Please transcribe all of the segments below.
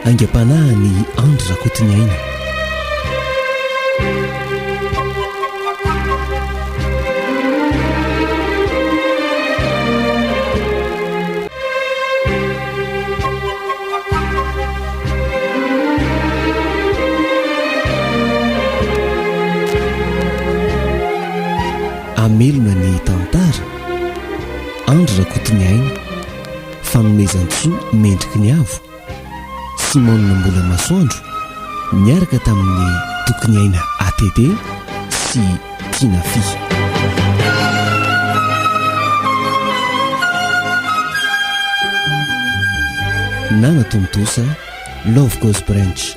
angam-panahiny Andry Rakotonaina. Amelona ny tantara Andry Rakotonaina, fanomezan-tsoa mendriky ny avo, Simona mbola masoandro miaraka tamin'ny Tokonyaina ATT sy Tina Fy. Nana Tomtosa, Love Goes Branch,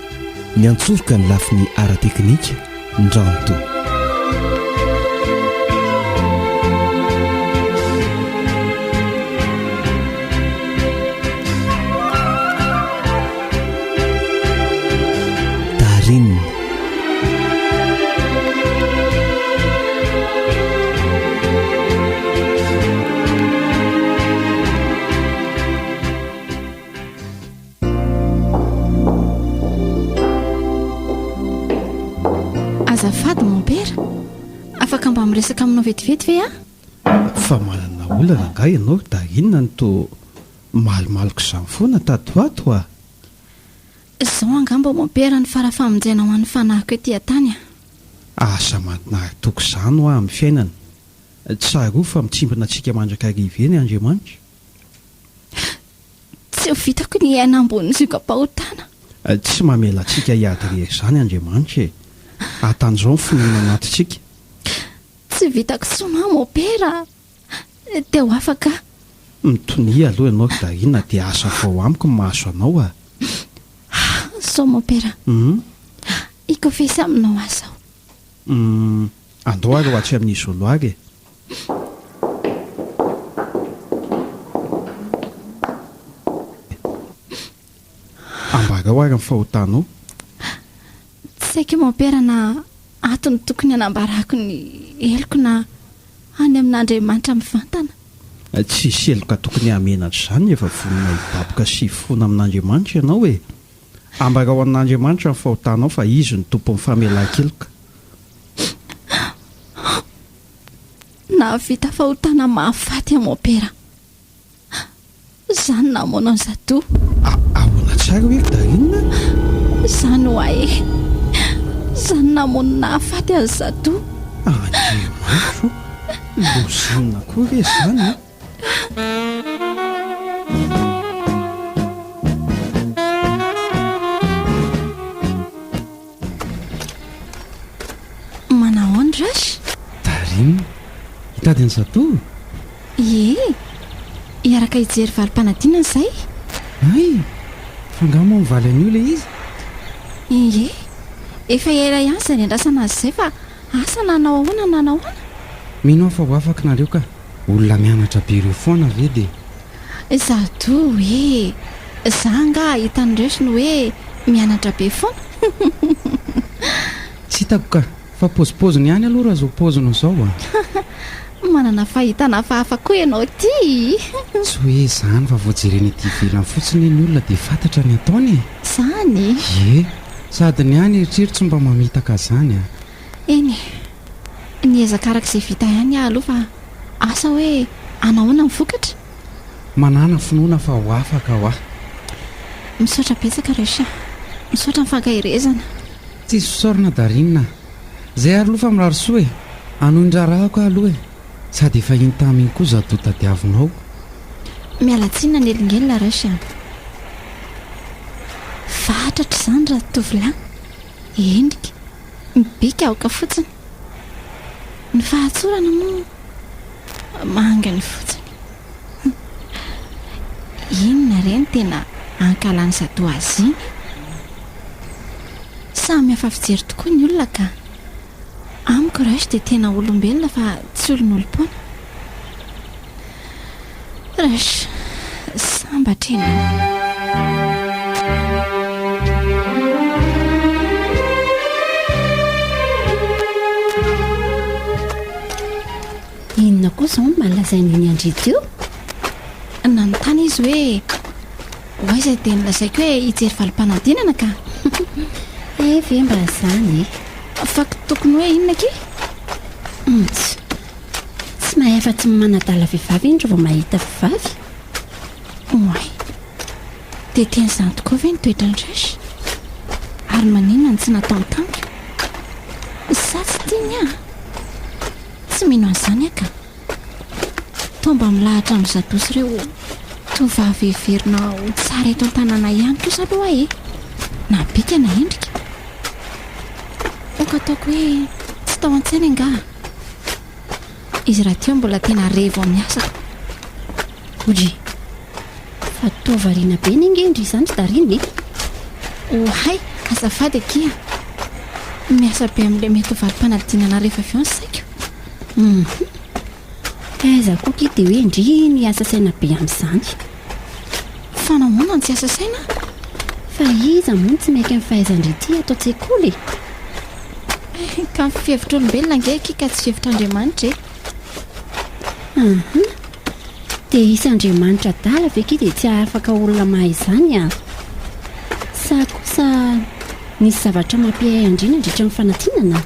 ny antsoroka ny lafin'ny ara-teknika Ndranto. Azafady mon père, afaka mba miresaka aminao vetivety ve fa manana olana nga ianao da inona ny to malimaloko izany foana tatoato a? Izao angamba mon père ny farafamonjena ho an'ny fanahiko etỳ tany asa manatoko izany ho amin'ny fiainana. Tsara ho fa mitsimbana antsika mandrakariva eny Andriamanitra. Tsy ho vitako ny aina ambony zokam-pahotana. Tsy mamela antsika hiady rehetra izany Andriamanitra e. Atan'izao ny finoana anatintsika. Tsy vitako soma mon père, dia ho afaka mitonia aloha ianao da inona dia asa vao amiko ny mahazo anao a. Sao mon père, ikofesy aminao aza andao ary ho atsy amin'izy olo ary e. Ambara ho ary ny fahotanao. Tsy haiko mon père na atony tokony hanambarako ny eloko na any amin'Andriamanitra mivantana. Tsisy eloka tokony hamenatra izany efa vonona hibaboka sy fona amin'Andriamanitra ianao e. Ambara ho an'Andriamanitra ny fahotanao fa izy ny tompon'ny famelan-keloka. Na vita fahotana mahafaty mon père, izany namoana ny zato. Ahoana tsara hoe da inona? Izany ho ahe, izany namoana nahafaty azy zato. Andriamanitra, lozinina koa ve izany? Manao andrasy? Tarinina, hitady ny zato? Ie, hiaraka hijery valim-panadinana izay. Ay, fangamo mivaly an'io le izy? Ie, efa ela ihany izay andrasana azy izay fa asa nanao ahoana nanao ahoana? Mino aho fa ho afaka nareo ka olona mianatra be ireo foana ve dia? Zato hoe za nga hitan'ireo sy ny hoe mianatra be foana. Tsy hitako ka, fa pozipoziny ihany aloha raha zao pozina izao a. Manana fahitana hafahafa koa ianao ty. Tsy hoe izany fa voajereny ety ivelany fotsiny ny olona dia fantatra ny ataony. Izany? Ie, sady ny any eritreritry mba mamitaka izany a. Eny, niezaka arak'izay vita ihany aho aloha fa asa hoe anahoana mivokatra? Manana finoana fa ho afaka ho aho. Misaotra betsaka Resha, misaotra mifankahirezana. Tsisy fisaorana Darinina, izay ary aloha fa mirary soa e, anondrarahako aloha e, sady efa iny taminy koa zato tadiavinao. Miala tsinina ny elingelina Resha. Fatratra izany raha tovolahy, endrika, mibika aoka fotsiny. Ny fahatsorana moa mangany fotsiny. Inona reny tena ankalany zato azy iny? Samy hafa fijery tokoa ny olona ka amiko Resha dia tena olombelona fa tsy olon'olom-poana. Resha, sambatra enao. Inona koa izao no malazain'iny andrito io? Nanontany izy hoe hoay izay dia nilazaiko hoe hijery valim-panadinana ka ve mba zany faky tokony hoe inona ke tsy mahay afa-tsy manadala vehivavy indro vao mahita vehivavy oay dia tian'izany tokoa ve nitoetra ndrasy ary maninona ny tsy nataony tamiko sa tsy tiany tsy mino an'izany aka tomba milahatra amin'ny zadosy ireo tovavy verina ho tsara eto an-tanàna ihany kosa aloha nabika na endrika oka ataoko hoe tsy tao an-tsaina nga izy raha teo mbola tena revo amin'ny asako ory fa tovariana be ny ngendry izany tsy dariny ohay azafady akia miasa be amin'ilay mety ho valim-panadinana rehefa avy eo ny saiko aiza koky dia hoe indri ny asa saina be amin'izany fa nahoana ny tsy asa saina fa iza moa tsy maiky amin'ny fahaizan-drety atao tsekoly ka ny fihevitryolombelona ngeky ka tsy fihevitr'andriamanitra dia isandriamanitra dala veki dia tsy afaka olona mahay izany sa kosa nisy zavatra mampihay andrina ndritra amin'ny fanatinana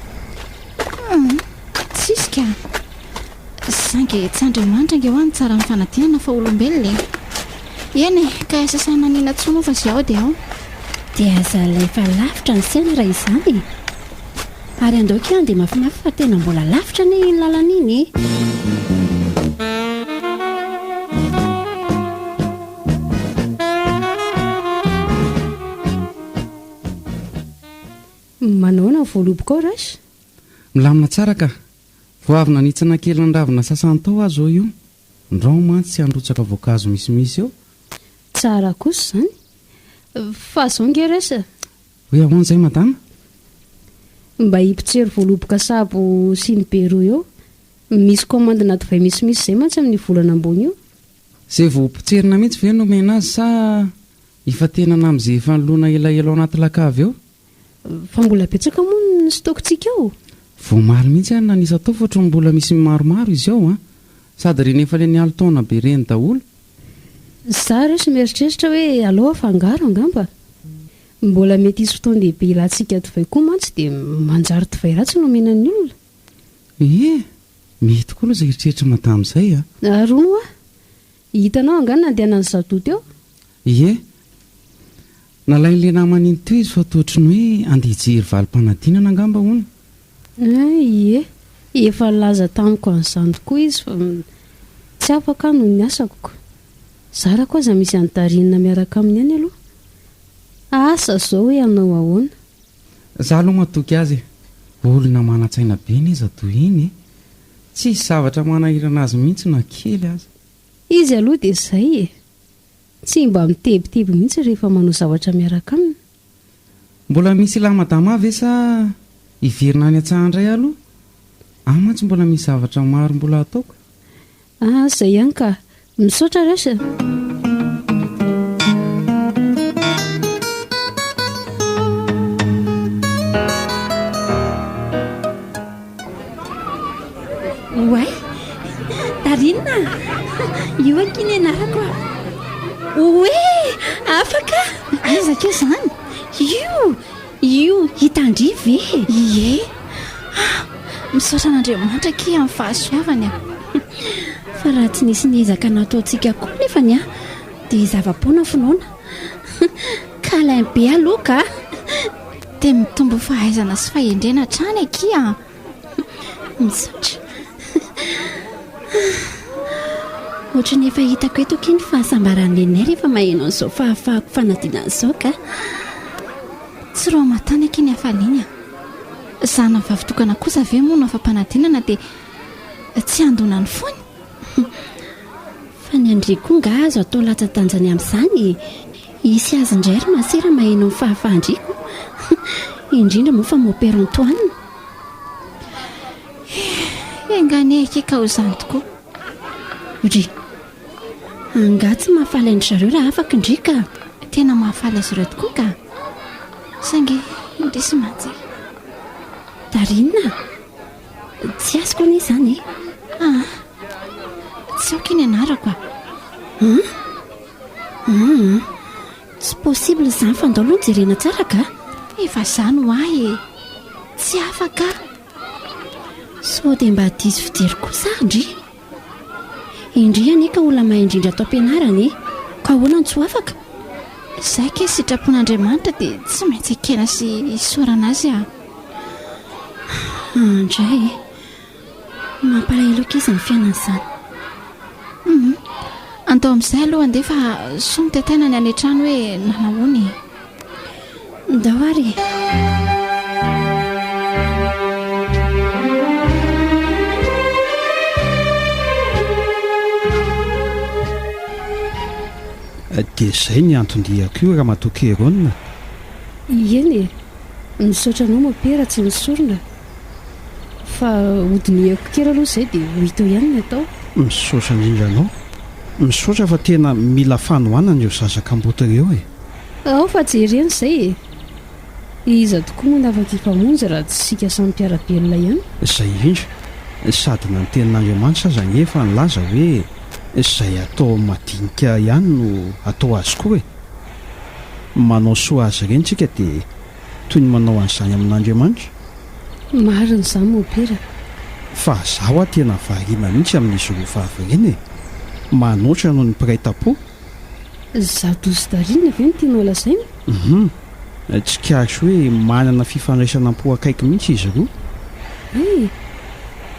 tsisy ka zange tsy andriamanitra nge ho any tsara amin'ny fanadinana fa olombelona eny ka asa saina nina tsono fa zy ao dia ao dia azalay efa lavitra ny saina raha izany ary andaoka ihany dia mafinafy fa tena mbola lavitra ny lalan'iny manaona voaloboka ao rasy milamina tsara ka voavina nitsana kely andravina sasany tao azy ao io ndrao mantsy tsy androtsaka voankazo misimisy eo tsara kosa izany fa zao nge resa hoe ahoana izay madama mba hipitsery voaloboka sabo sy ny bero eo misy komandina divay misimisy izay mantsy amin'ny volana ambony io izay voapitserina mihitsy ve nomena azy sa hifatenana amin'izay efa nolona elaela ao anaty lakavy eo fa mbola petsaka moa ny stokontsika eo voamaly mihitsy any nanisa tao foatra mbola misy maromaro izy ao sady reny efa le ny alo taona be reny daholo za resy mieritreritra hoe aloha afangaro angamba mbola mety isy fotoan-dehibe ilantsika divay koa mantsy dia manjary divay ratsy nomenan'ny olona mety koa aloha izay eritreritra madama izay arono hitanao angany nandehanany zadoto eo nalain'le naman'iny teo izy fa tohatry ny hoe andeha hijery valim-panadinana angamba hono efa laza tamiko an'izany tokoa izy fa tsy afaka no ny asako zara koa aza misy anydarinina miaraka amin'ny any aloha asa zao hoe anao ahoana za aloha matoky azy olona mana-tsaina be ny izy atoy iny tsisy zavatra manahirana azy mihitsy na kely azy izy aloha dia izay tsy mba mitebiteby mihitsy rehefa manao zavatra miaraka aminy mbola misy ilahy madama avy sa hiverina any antsahandray aloha mantsy mbola misy zavatra maro mbola ataoko zay ihany ka misaotra resa oay darinina io akiny anarako oe afaka aizaka eo izany io hitandry ve misaotra n'andriamanitra ki amin'ny fahasoavany fa raha tsy nisy niezaka nataontsika koa nefany dia zava-poana finoana kalain be aloka dia mitombo fahaizana sy fahendrena trany akia misaotra ohatra ny efa hitako eto kiny fahasambaran'lenay rehefa maheno an'izao fahafahako fanadinan'izao ka tsy ro matany akiny hafaliany zana vavitokana kosa ve moa no afampanadinana dia tsy andona ny fony fa ny andriko nga azo atao latsatanjany amin'izany isy azy indray ry masera maheno amin'ny fahafahandriko indrindra moa fa mopera antoanina engany akeka ho izany tokoa ry anga tsy mahafaly andry zareo raha afaka indrika tena mahafaly azy ireo tokoa ka saingy indrisy mantsy darinina tsy azoko anie izany tsy aoka iny anarako tsy possible izany fa andao aloha jerena tsara ka efa izany ho ahy e tsy afaka sao dia mba diso fijery kosa ndry indri anie ka olona mahay indrindra atao am-pianarana e ka hoana ny tsy ho afaka izay ke sitrapon'Andriamanitra dia tsy maintsy ekena sy isorana azy a andray mampalahelo aoka izy ny fiainana izany andao amin'izay aloha andefa somy tentaina ny any an-trano hoe nanahoany ndao ary dia izay ny antondiako io raha matokeronina eny e misaotra anao mapera tsy misorona fa hodiniako kely aloha izay dia ho hito ihany ny atao misaotra indrindra anao misaotra fa tena mila fanohanana eo zazakambota ireo e ao fa jerena izay e iza tokoa moa nafaka hifamonjy raha tsy sika samy mpiarabelona ihany izay indra sady na ny tenin'Andriamanitra aza efa nilaza hoe izay atao madinika ihany no atao azy koa e manao soa azy ireny tsika dia toy ny manao an'izany amin'Andriamanitra marina izany mopera fa zaho a tena variana mihitsy amin'izy roa vavy ireny e manoatra noho ny mpiray tam-po zadozy-darina ve no tianao lazaina tsy kaso hoe manana fifandraisana am-po akaiky mihitsy izy roa e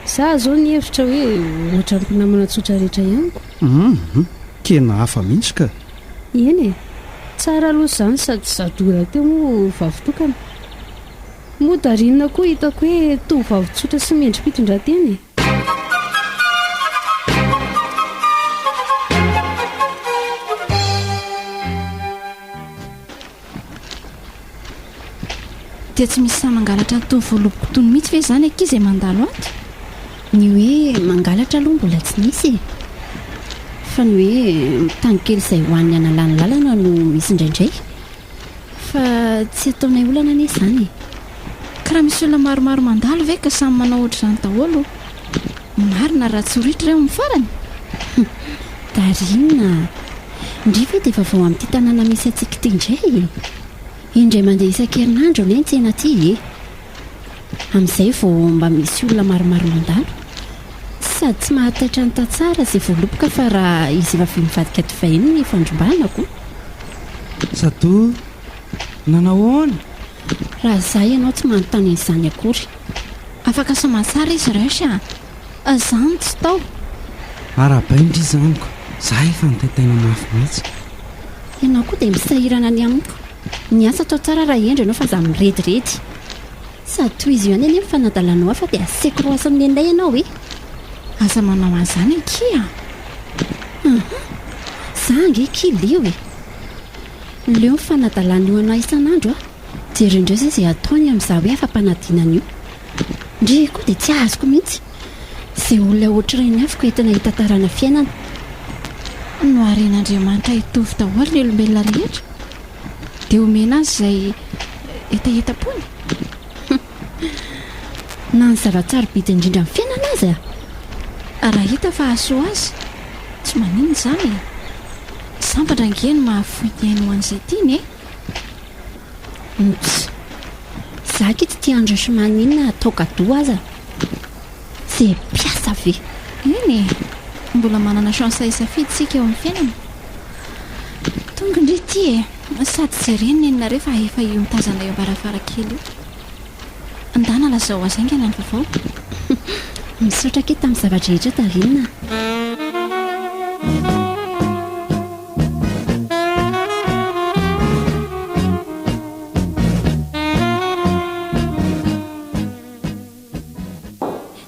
za zao ny hevitra hoe ohatra mpinamana tsotra rehetra ihaniko tena hafa mihitsy ka eny e tsara aloha izany sady zadora teo moa vavitokana moa darinina koa hitako hoe toa vavitsotra sy mendry mpitondratena e dia tsy misy sa mangalatra nytony voalobokotony mihitsy ve izany ankizy e mandalo ato ny hoe mangalatra aloha mbola tsy nisy fa ny hoe mitany kely izay hoan'ny analany lalana no misy indraindray fa tsy ataonay olana anie izany ka raha misy olona maromaro mandalo ve ka samy manao ohatra izany daholo marina raha tsy horitra ireo amin'ny farany darinina indri ve dia vavao amin'ity tanàna misy antsika ity indray indray mandeha isan-kerinandro ny antsena aty e amin'izay vao mba misy olona maromaro mandalo sady tsy mahataitra ny tantsara izay voaloboka fa raha izy efa vimivadika tivahiny ny fandrombanako sado nanahoana raha izay ianao tsy manontany an'izany akory afaka somatsara izy ireo sa azany tsy tao arabaindry izanyko za efa nitaitaina mafy mihitsy ianao koa dia misahirana ny amiko ny asa atao tsara raha endry ianao fa za mirediredy sady toy izy io any eny mifanadalanao afa dia aseko ro asan'ny anday ianao e aza manao an'izany akia za ange kileo e leo mifanadalan'io anao isan'andro jerendreo zay izay ataony amin'izaho hoe afa-panadinana io ndry koa dia tsy azoko mihitsy izay olona ohatr'ireny afaka entina hitantarana fiainana no aren'Andriamanitra hitovy daholo ny olombelona rehetra dia omena azy izay etaetapony na ny zava-tsara bidy indrindra amin'ny fiainana azy raha hita fa hasoa azy tsy manino izany sambadrangeny mahafoy ny aino ho an'izay tiany e za ke tsy tia androso maninona atao gado aza izay mpiasa ve eny mbola manana chance isafidysika eo amin'ny fiainana tonga indray ty e sady jereny enina rehefa efa io mitazana eo ambaravarakely io andana lazao azaingana ny vavao misaotra ke tamin'ny zavatra rehetra tarinina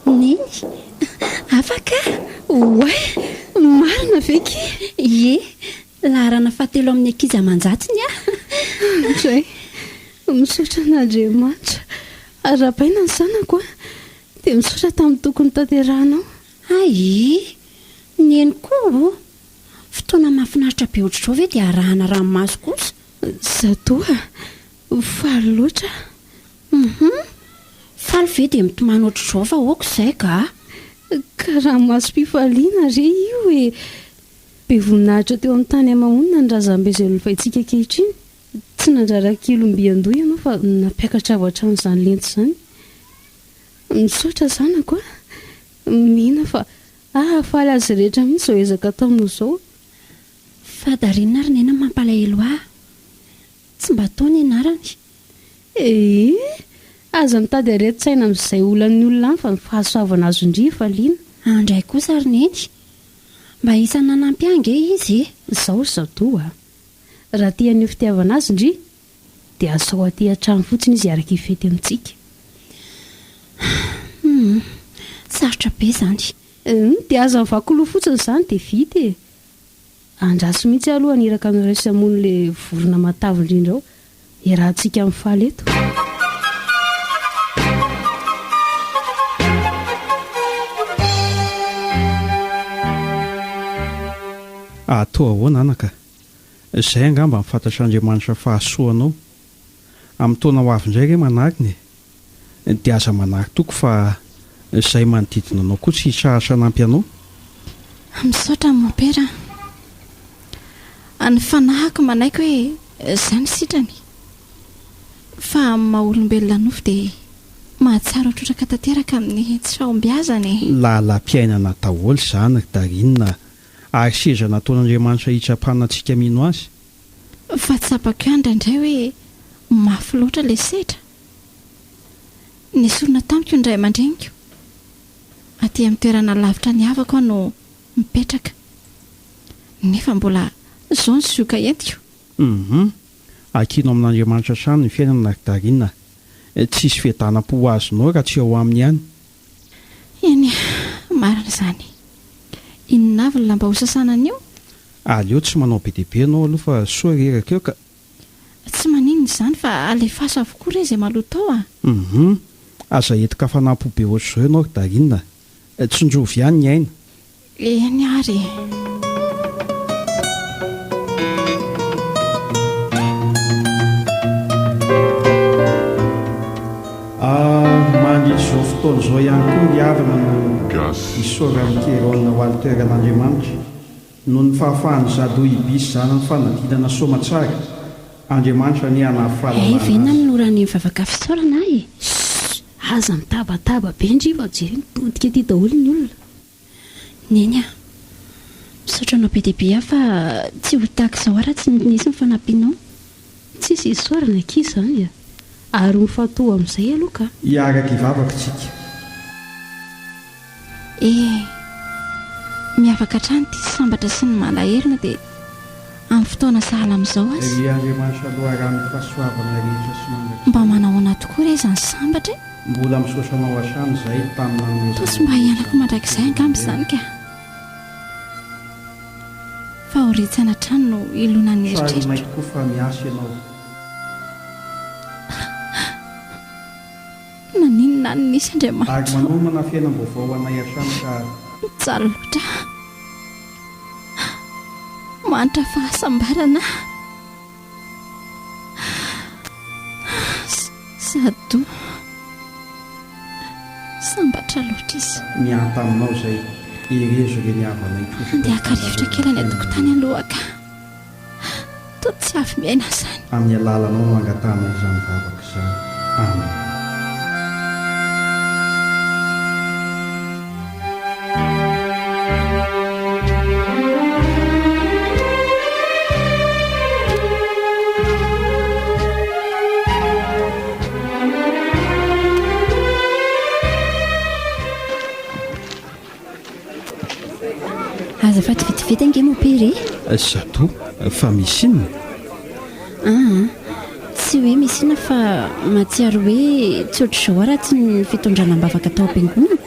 neny afaka oay marina veky ye laharana fahatelo amin'ny ankizy aman-jatony zay misaotra n'Andriamanitra arabaina ny zanako dia misaotra tamin'ny tokony tanterahanao ai neny koa fotoana mahafinaritra be ohatr'izao ve dia arahana ranomaso kosa zatoa faly loatra faly ve dia mitomany ohatr'izao fa aoko izay ka ranomaso-pifaliana re io e be voninahitra teo amin'ny tany amamonina ny razambezelolofaitsika kehitriny tsy nandrarak'ilombiandoha ianao fa nampiakatra avo hatramin'izany lento izany misaotra zanako a mihina fa ahafaly azy rehetra mihitsy izao ezaka taminao izao fadarinina ary nena mampalahelo ahy tsy mba taony ianarany aza mitady aretin-tsaina amin'izay olan'ny olona any fa ny fahasoavana azo indria fa liana andray kosa ary neny mba isana nampiange izy izao zadoa raha tian'io fitiavana azy indria dia asao aty hatrany fotsiny izy araka ifety amintsika sarotra be izany dia aza mivakoloha fotsiny izany dia vita andraso mihitsy aloha aniraka amin'ireo samon'la vorona matavy indrindra ao irahantsika amin'ny faly eto atao ahoana anaka izay angamba mifantatr'Andriamanitra fahasoanao amin'ny taona ho avy indray re manariny dia aza manary toko fa izay manodidina anao koa tsy hitrahatra nampy anao misaotra ny mopera ny fanahako manaiky hoe izany sitrany fa maha olombelona nofo dia mahatsara ohatrotraka tanteraka amin'ny tsy fahombiazany lalam-piainana daholo izany ry darinina ary seza nataon'Andriamanitra hitrapana antsika mino azy fa tsapako io indraindray hoe mafy loatra ilay setra ny sorona tamiko indray aman-dreniko aty amin'ny toerana lavitra ny havako aho no mipetraka nefa mbola izao ny sioka entiko akino amin'Andriamanitra trano ny fiainana ry darinina tsisy fiadanam-po azonao raha tsy ao aminy ihany eny marina izany inona avy ny lamba ho sasanana io aleo tsy manao be dehibe anao aloha fa soa reraka eo ka tsy maninona izany fa alefaso avokoa re izay maloto ao aza entika fanampo be ohatr'izao ianao ry darinina tsindrovy ihany ny aina eny ary mandritry izao fotoana izao ihany koa ny havana no isaora mikeronina ho any toeran'Andriamanitra noho ny fahafahany zado ibisy izany ny fanadinana somatsara Andriamanitra ny anafalalana vena ny lorany mivavaka fisaorana ahy aza mitabataba be ndriva jery mitodika aty daholo ny olona neny a misaotra anao be dehibe aho fa tsy ho tahaka izao ara tsy nisy ny fanampianao tsisy isaorana ankizy izany ary mifatoa amin'izay aloha ka hiaraka ivavaka tsika miavaka trany ty sambatra sy ny malaherina dia amin'ny fotoana sahala amin'izao azy ry Andriamanitra aloha raha ny fahasoavana rehetra sy mandra mba manahoana tokoa re izany sambatra mbola misaosanao hatrany izay tamina tosy mba hianako mandrakizay angamby izany ka fa horitsana trano no ilona ny sary eritreritra mainky koa fa miasa ianao naninona ny nisy ary Andriamanitra manomana fiainam-baovao anay hatrany ka mijaly loatra manitra fahasambarana sado sambatra loatra izy mianta aminao izay irezo re ny havanay andeha akarivotra kely ny atokotany alohaka to tsy avy miaina izany amin'ny alalanao no angatana izany vavaka izany amen aza fa ty vetivety ange mopere zato fa misy inona tsy hoe misy ina fa matsiaro hoe tsy ohatr'izao raha tsy ny fitondranam-bavaka tao am-piangonana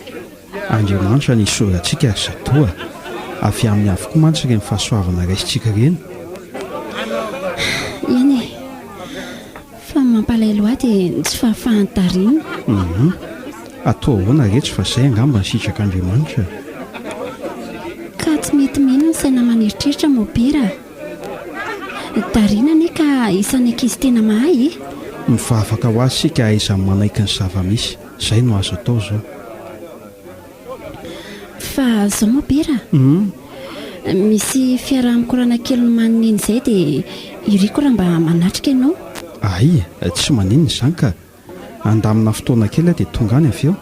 Andriamanitra ny isorantsika ry zatoa avy amin'ny avokoa mantsy reny fahasoavana raisitsika reny eny fa mampalahelo ahy dia tsy fahafahantariana atao ahoana rehetra fa izay angamba ny sitrak'Andriamanitra ka tsy mety mihina ny saina maneritreritra mopera dariana ne ka isan'ny ankizy tena mahay mivavaka ho azy sika aizany manaiky ny zava-misy izay no azo atao izao fa zao mopera misy fiara mikorana kely maniny izay dia iriko raha mba manatrika ianao. Ay, tsy maninona izany ka andamina fotoana kely dia tonga any avy eo.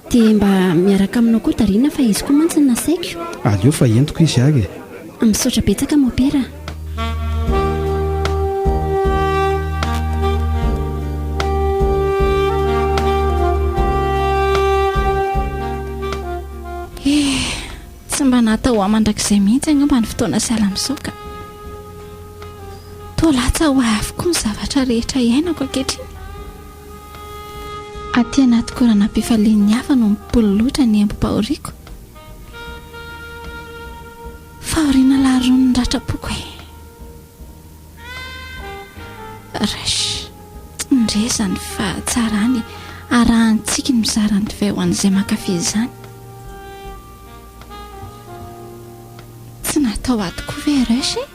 Dia mba miaraka aminao koa Dariana fa izy koa mantsy ny nasaiko. Aleo fa entiko izy ary. Misaotra betsaka mopera. Tsy mba natao amandrakizay mihitsy angamba ny fotoana sahala amin'izao ka toa latsa ho avokoa ny zavatra rehetra iainako ankehitriny. Aty anaty koranam-pifalian'ny hafa no mipololotra ny embom-pahoriako. Fahoriana laharony ny ratrapoko e. Rash ndrezany fa tsarany arahantsika ny mizarany divay ho an'izay mankafy izany. Tsy natao ato koa ve Rash e?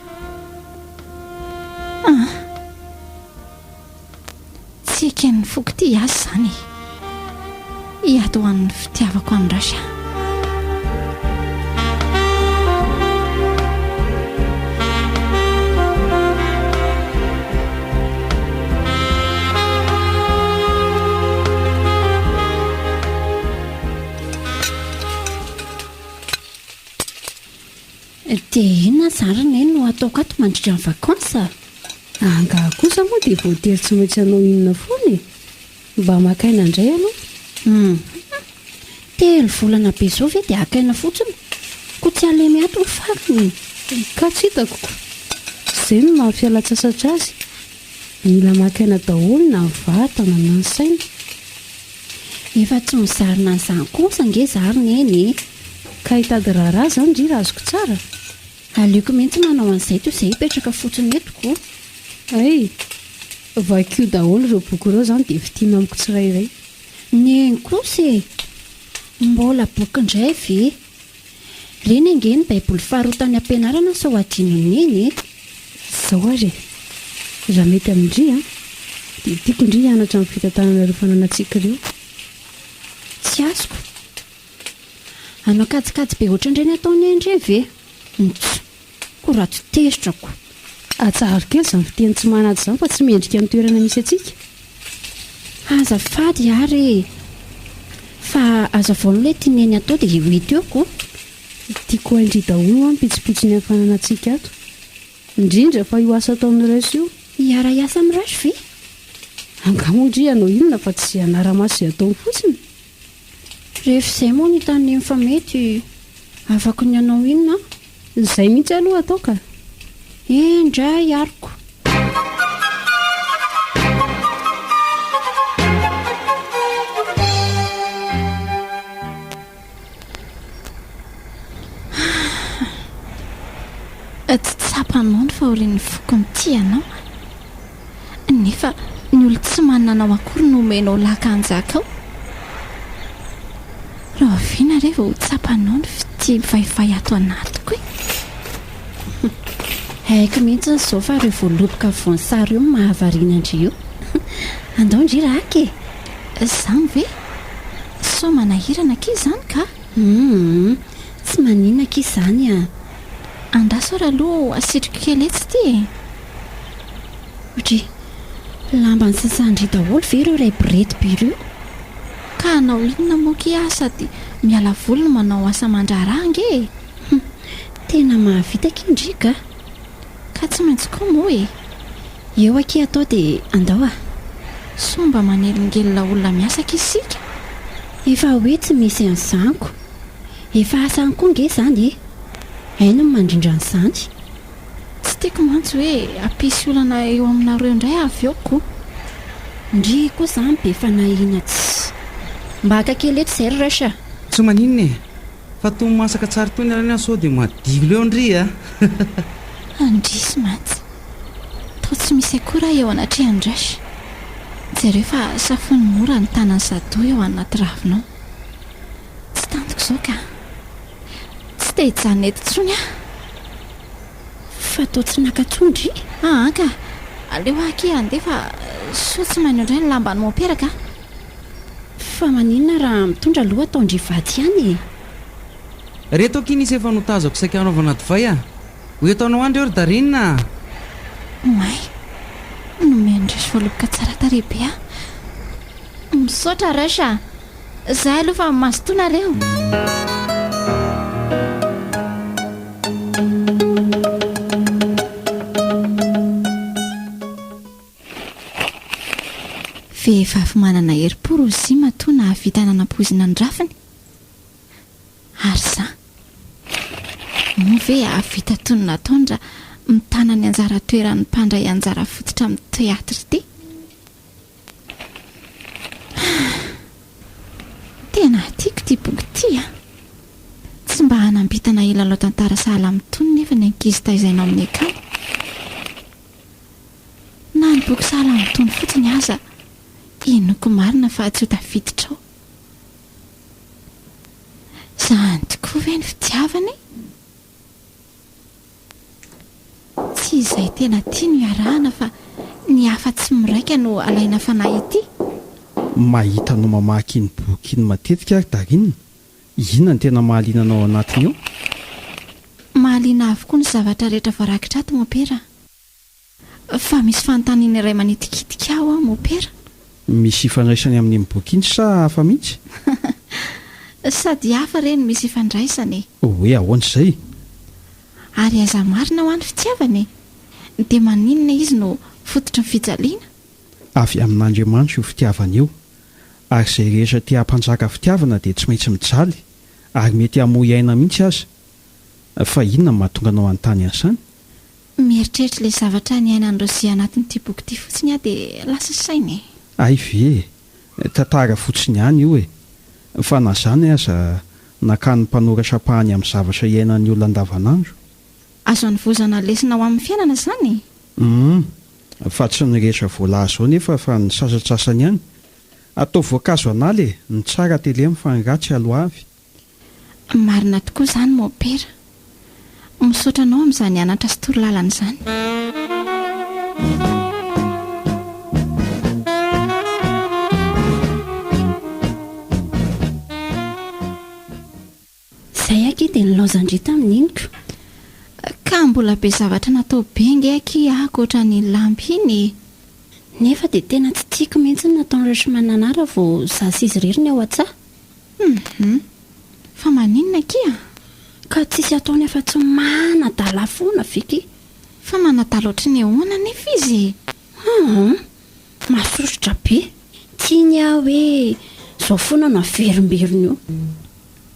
Tsy eken'ny foko ty azy zany hiady ho an'ny fitiavako amin'ny Rash. Dia inona zarana no ataoko ato mandritra ny vakansa? Anga kosa moa dia voatery tsy maintsy anao inona foana e. Mba makaina indray ianao. Telo volana be izao ve dia akaina fotsiny, koa tsy alemy ato ny farany. Ka tsy hitako izay no mahafialan-tsasatra azy. Mila makaina daholo na ny vatana na ny saina. Efa tsy mizarina an'izany kosa nge zarina eny. Ka hitady raharaha izany ndry raha azoko tsara. Aleoko mihitsy manao an'izay toy izay hipetraka fotsiny etiko. Ay, vakio daholo ireo boky ireo izany dia vitina amiko tsirairay. Ny eny kosa e, mbola boky indray ve? Reny ange ny baiboly faharotany ampianarana sao adinony eny e. Izao ary raha mety amindry dia tiako indry hianatra amin'ny fitantanana ireo fananantsika ireo. Tsy azoko. Anao kajikajy be ohatran'ireny ataony endry ve? Koa raha tsy tezitrako. Atsaharo kely izany fiteny tsy manady izany fa tsy mendrika amin'ny toerana misy antsika. Azafady ary fa azavaonao ilay tianeny atao dia mety eoko. Tiako haindry daholo ampitsopitsony amin'ny fananantsika ato, indrindra fa io asa ataon'ny Rash io. Hiara-iasa amin'ny Rash ve? Angamondry ianao inona fa tsy anara-maso izay ataony fotsiny. Rehefa izay moa ny tany fa mety afaka ny anao inona? Izay mihitsy aloha atao ka. Indray ariko. Tsy tsapanao ny fahorian'ny foko mity ianao. Nefa ny olo tsy mananao akory no omenao lakan-jaka ao. Raha viana rehefa ho tsapanao ny fity vaivay ato anatiko e. Haiko mihitsy izao fa ireo voaloboka voasary io mahavariana indry io. Andao indry raky e. Izany ve? So manahirana ki izany ka? Tsy maninona ki izany a. Andaso raha aloha asitrika kely etsy ty e. Otry, lamba ny sasandry daholo ve ireo ray borety be ireo? Ka anao inona moa ki sady miala voly no manao asa mandraranga e. Tena mahavitaka indrika. Ka tsy maintsy koa moa e. Eo aky atao dia andao a. Somba manelingelina olona miasaka isika. Efa hoe tsy misy an'izanko. Efa asany koa nge izany e. Aina no mandrindra an'izany. Tsy tiako mantsy hoe ampisy olana eo aminareo indray avy eo koa. Ndry koa izany be fanahina tsy. Mba haka kely eto izay Rash. Tsy maninona e. Fa toy masaka tsara toy ny alana sao dia madio leo ndry a. Andrisy mantsy. Tao tsy misy akora eo anatrehan'ny Rash. Jereo fa safony mora ny tanany Sado eo anaty ravinao. Tsy tantiko izao ka. Tsy te hijanona eto intsony a. Fa tao tsy nakatsondry. Ka aleo aky andeha fa so tsy maino indray ny lambany moperaka. Fa maninona raha mitondra aloha ataondry vady ihany e. reto akiny izy efa notazako saika anaovana divay a ho etaonao andro eo ry darinina may nomendresy voaloboka tsara tarehibe a misaotra rasha zahay aloha fa mazotoanareo vehivavy manana herim-po Rozy matoa nahavita nanam-pozina ny rafiny ary za moa ve ahavita toy ny nataondra mitana ny anjara toeran'ny mpandray anjara fototra amin'ny teatra ity tena tiako ty boky ty a tsy mba hanambitana ilalao tantara sahala mitony nefa ny ankizy taizainao amin'ny akany na ny boky sahala mitony fotsiny aza inoko marina fa tsy ho tafiditra ao zany tokoa ve ny fitiavany tsy izay tena tia ny iarahana fa ny hafa tsy miraika no alaina fanahy ity mahita no mamaky iny boky iny matetika ary darinina inona ny tena mahaliananao ao anatiny eo mahaliana avokoa ny zavatra rehetra voarakitra ato mopera fa misy fanontaniana iray manitikitika aho a mopera misy ifandraisany amin'ny boky iny sa hafa mihitsy sady hafa reny misy ifandraisany hoe ahoan'izay ary aza marina ho an'ny fitiavany dia maninona izy no fototry ny fijaliana avy amin'Andriamanitra io fitiavana io ary izay rehetra tia hampanjaka fitiavana dia tsy maintsy mijaly ary mety hamoy aina mihitsy aza fa inona mahatonga anao anontany an'izany mieritreritra ilay zavatra ny aina ny Rozy anatin'ity boky ity fotsiny aho dia lasa sainy ay ve tantara fotsiny ihany io fa na zany aza nakany mpanoratra pahany amin'ny zavatra iainan'ny olona andavanandro azo anivozana lesina ho amin'ny fiainana izany fa tsy ny rehetra voalahy zao nefa fa ny sasatsasany ihany atao voankazo analy ny tsara tele amin'ny fanratsy aloha avy marina tokoa izany mopera misaotra anao amin'izany anatra sy torolalana izany zay aky dia nilaozandrita amin'iniko ka mbola be zavatra natao bengy aky akoatra ny lampy iny nefa dia tena tsy tiako mihitsy ny nataony rehetramananara vao zasy izy rery ny ao an-tsaha fa maninona kia ka tsisy ataony efa tsy manadala foana viky fa manadala ohatry ny ahoana nefa izy masosotra be tiany aho hoe zao foana no averimberiny io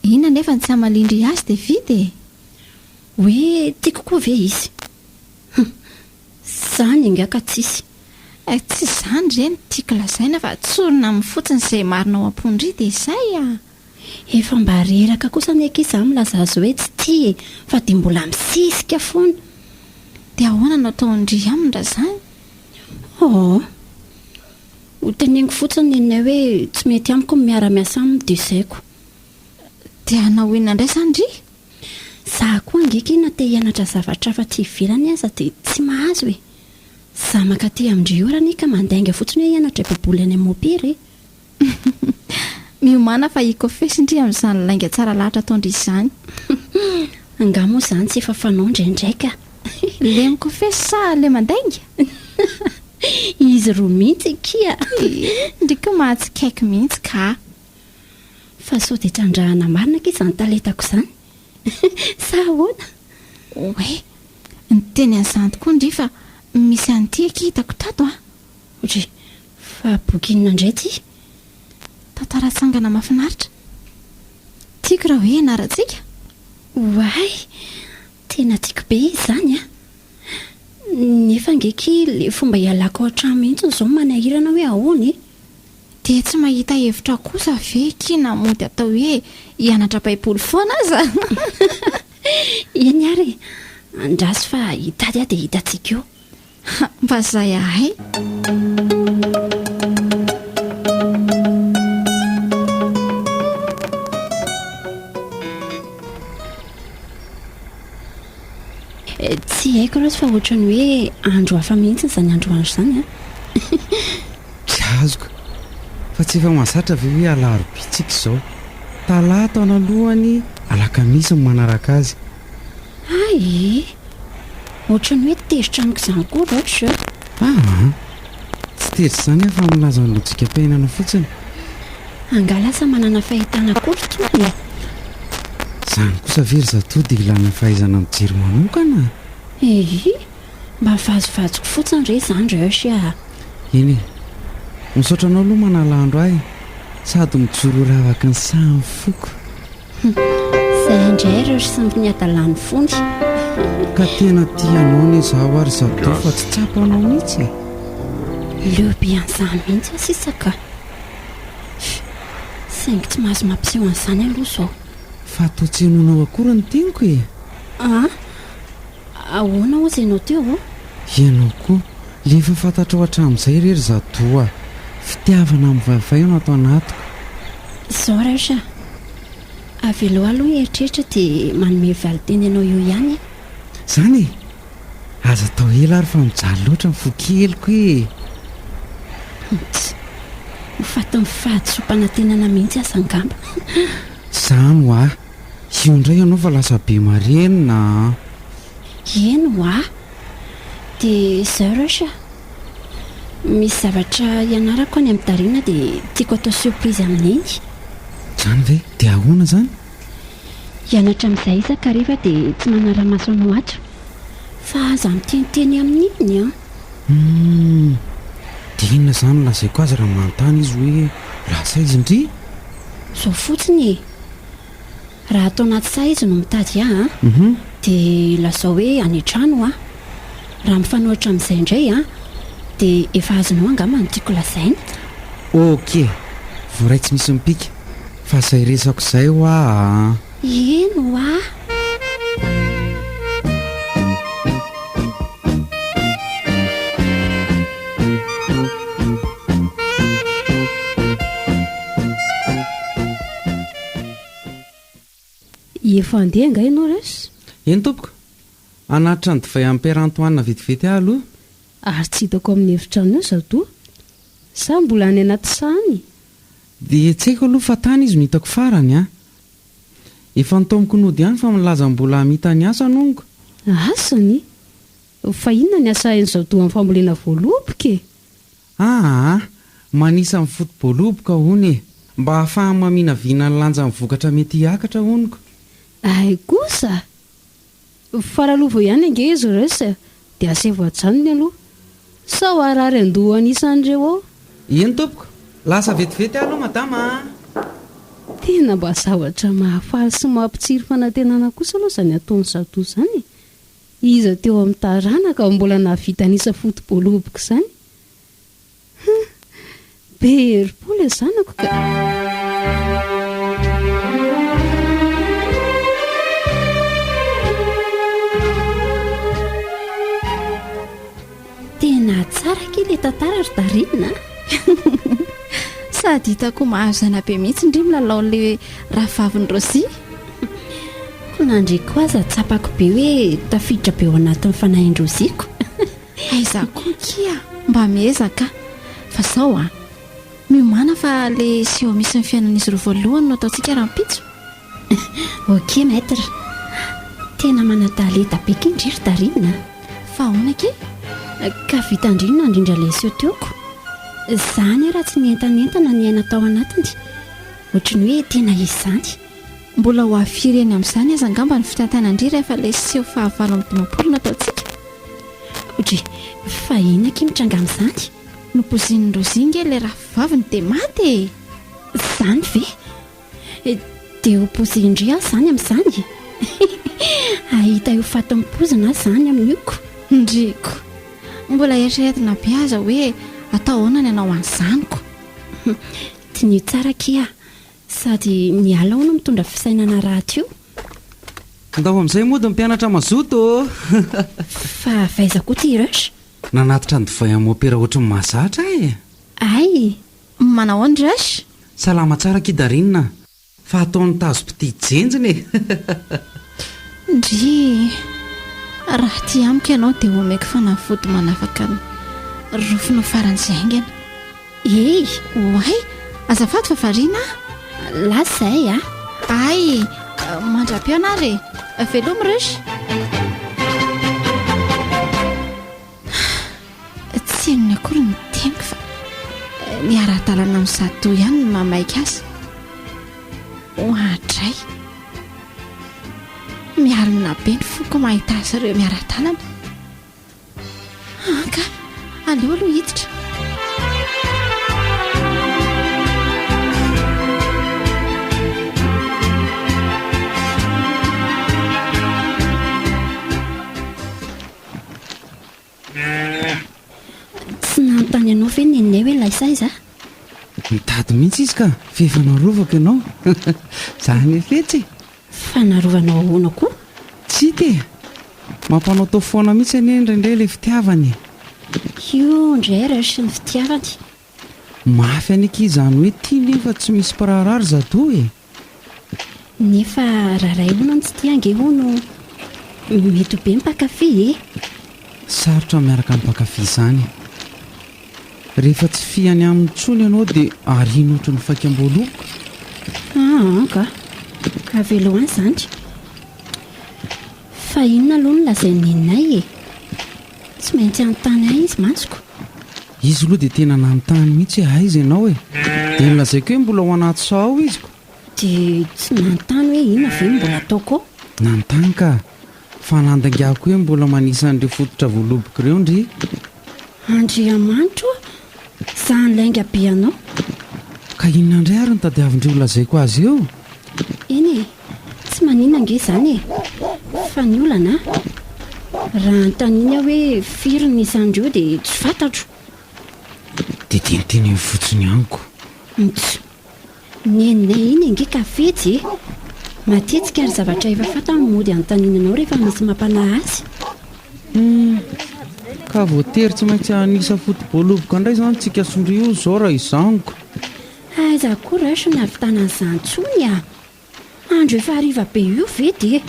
ina nefa ny tsy hamalindry azy dia vita hoe tiako koa ve izy zany ingaka tsisy tsy izany reny tiako lazaina fa tsorina amin'ny fotsiny izay marinao ampondry dia izay efa mba reraka kosa ny ankizy izany milaza azy hoe tsy tia fa dia mbola misisika foana dia ahoana no ataondry amindra zany ho teneniko fotsiny inay hoe tsy mety amiko ny miara-miasa aminy dia zaiko dia anahoina indray zany ry za koa angeka na te hianatra zavatra fa ty ivelany aza dia tsy mahazo za makaty amindry ora ny ka mandainga fotsiny hoe hianatra baiboly any amopera miomana fa ikofesindry amin'izany lainga tsara lahatra ataondry izany anga moa izany tsy efa fanao ndraindraika le mikofesy sa le mandainga izy roa mihitsy kia ndrika mahatsikaiky mihitsy ka fa sao dia trandrahana marina ka izany taletako izany sa ahoana hoe ny teny an'izany tokoa ndry fa misy an'ity aky hitako tato ohatry fa boky inona indray ty tantara-tsangana mahafinaritra tiako raha hoe ianarantsika oay tena tiako be izy izany nefa angeky le fomba hialako ao an-trano mihitsy izao manahirana hoe ahoany dia tsy mahita hevitra kosa ve kina mody atao hoe hianatra baiboly foana aza eny ary andrasy fa hitady aho dia hitantsika eo mba zay ahay tsy haiko raha sy fa ohatrany hoe andro hafa mihitsy izany androandro izany tsy azoko fa tsy efa mahazatra ve hoe alarobitsika izao talato analoany alakamisy ny manaraka azy. ay ohatrany hoe tezitra amiko izany koa loatra Tsy tery izany fa milaza ny lojika-piainana fotsiny. angalasa manana fahitana kory toy Izany kosa very zatody ilana fahaizana mijery manokana. mba mivazovazoko fotsiny re izany rehetra Eny misaotra anao aloha manala andro ahy sady mijoro ravaka ny samy foko. izay indray rehetra samby ny adalany fony Ka tena tianao ny zaho ary zato fa tsy tsapanao mihitsy. leobe an'izany mihitsy asisaka saingy tsy mahazo mampiseho an'izany aloha zao Fa atao tsenonao akory ny teniko e. ahoana ozy ianao teo Ianao koa lefa fantatrao hatramin'izay rery zatoa fitiavana amin'ny vavay no atao anatiko. zao rehetra avy aloha aloha eritreritra dia manome valiteny ianao eo ihany Zany e aza atao ela ary fa mijaly loatra ny fokeliko e. mifaty mifady sompanantenana mihitsy asangamba Zany ho io indray ianao fa lasa be marenina. eny dia izao rehetra misy zavatra ianarako any amin'ny Darina dia tiako atao surprise amin'iny Zany ve dia ahoana zany? hianatra amin'izay isan-kariva dia tsy manara-maso anao atra fa aza miteniteny amin'iny Dia inona zany lazaiko azy raha manontany izy hoe lasa izy indry? zao fotsiny raha atao anaty saha izy no mitady dia lazao hoe any an-trano raha mifanohitra amin'izay indray dia efa azonao angamba no tiako lazainy Ok voray tsy misy mipika fa izay resako izay eno efa andeha nga ianao resy Eny tompoko anatitra ny divay amperantoanina vetivety ahy aloha. ary tsy hitako amin'ny hevitrano eo zato sa mbola any anaty sahany Dia tsy haiko aloha fa tany izy no hitako farany efa nitomoko nody ihany fa milaza mbola hamita ny asa nongo. asany fa inona ny asahan'izao amin'ny fambolena voaloboka manisa amin'ny fotoboloboka hony mba hahafahany mamina vina ny lanja amin'ny vokatra mety hiakatra honiko. ay kosa faralova ihany ange izy resa dia asevo ajanony aloha sa ho arary andoha anisan'ireo ao Eny tompoko lasa vetivety aloha madama. tena mba zavatra mahafaly sy mampitsiry fanantenana kosa aloha zany ataony zato zany iza teo amin'ny taranaka mbola nahavita nisa fotoboloboka izany be herim-pola zanako ka tena tsara kely le tantara ry Darina sady hitako mahazana be mihitsy indry milalao le rahavaviny Rosia ko nandry koa aza tsapako be hoe tafiditra be ao anatin'ny fanahin'ny Rosiako aiza koa kia mba miezaka fa zao miomana fa le seho misy ny fiainan'izy roa voalohany no ataontsika rahampitso. ok maître tena manadaleda be indry ry Darina fa ahoana ke ka vita indrina indrindra le seho teoko izany raha tsy nientanentana ny aina tao anatiny ohatrany hoe tena izy zany mbola ho afireny amin'izany aza angamba ny fitantana indry rehefa le seho fahavalo amin'ny dimapolo no ataontsika ohatry fa ina ky mitranga amin'izany no pozinin'ny Rosinge le rahavaviny dia maty zany ve dia ho pozy indry aho zany amin'izany ahita io fatim-pozina zany amin'iko ndriko mbola eritreretina be aza hoe atao ahoana ny anao an'izanyko tia ny tsara kia sady miala hono mitondra fisainana raty io Ndao amin'izay moa dia mpianatra mazoto fa vaiza koa ty rehetra nanatitra ny divay amin'ny opera ohatrany mahazatra ay manao andresy salama tsara kidarinina fa ataony tazo-piti jenjiny ndry raha ty amiko ianao dia omeko fanafody manafaka rofino faran'izay aingana hoay azafady fa variana lasay ay Mandra-peo anary veloma resy tsy enony akory ny teniko fa ny ara-dalana amin'ny zato ihany no mamaika azy hoadray miarina be ny foko mahita azy ireo miara-dalana ka aleo aloha hiditra tsy nanontany ianao ve nenay hoe laisaiza mitady mihitsy izy ka fehefanarovako ianao zany efetsy fanarovanao ahoana koa tsy te mampanao tao foana mihitsy anie indraindray ilay fitiavany io ndray raha sy ny fitiavany mafy anyki izany hoe tia nefa tsy misy mpiraharary zato e nefa raharay hoana ny tsy tia ange ho no mety be mpakafy e sarotra miaraka min'mpakafy izany rehefa tsy fiany amin'ny tsony ianao dia arina ohatra ny fakam-boaloko ka avelo any zany fa inona aloha no lazay neninay e tsy maintsy anontany ahy izy mansoko izy aloha dia tena nanontany mihitsy aiza ianao e dia nilazaiko hoe mbola ho anaty sao izyko dia tsy nanontany hoe inona ve mbola ataoko nanontany ka fa nandangako hoe mbola manisan'ireo fototra voaloboko ireo ndry andriamanitro zany lainga be anao ka inona indray ary nitadiavindreo lazaiko azy eo eny e tsy maninona ange izany e fa ny olana raha notaniana hoe firy ny isandreo dia tsy fantatro dia teniteny ny fotsiny aniko neninay iny ange ka fetsy e matetika ary zavatra efa fantany mody anontaniananao rehefa misy mampanahy azy ka voatery tsy maintsy anisa fotoboaloboka indray izany tsika sondrio zao raha izaniko aiza koa rasy ny avitana n'izany tsony a andro efa hariva be io ve dia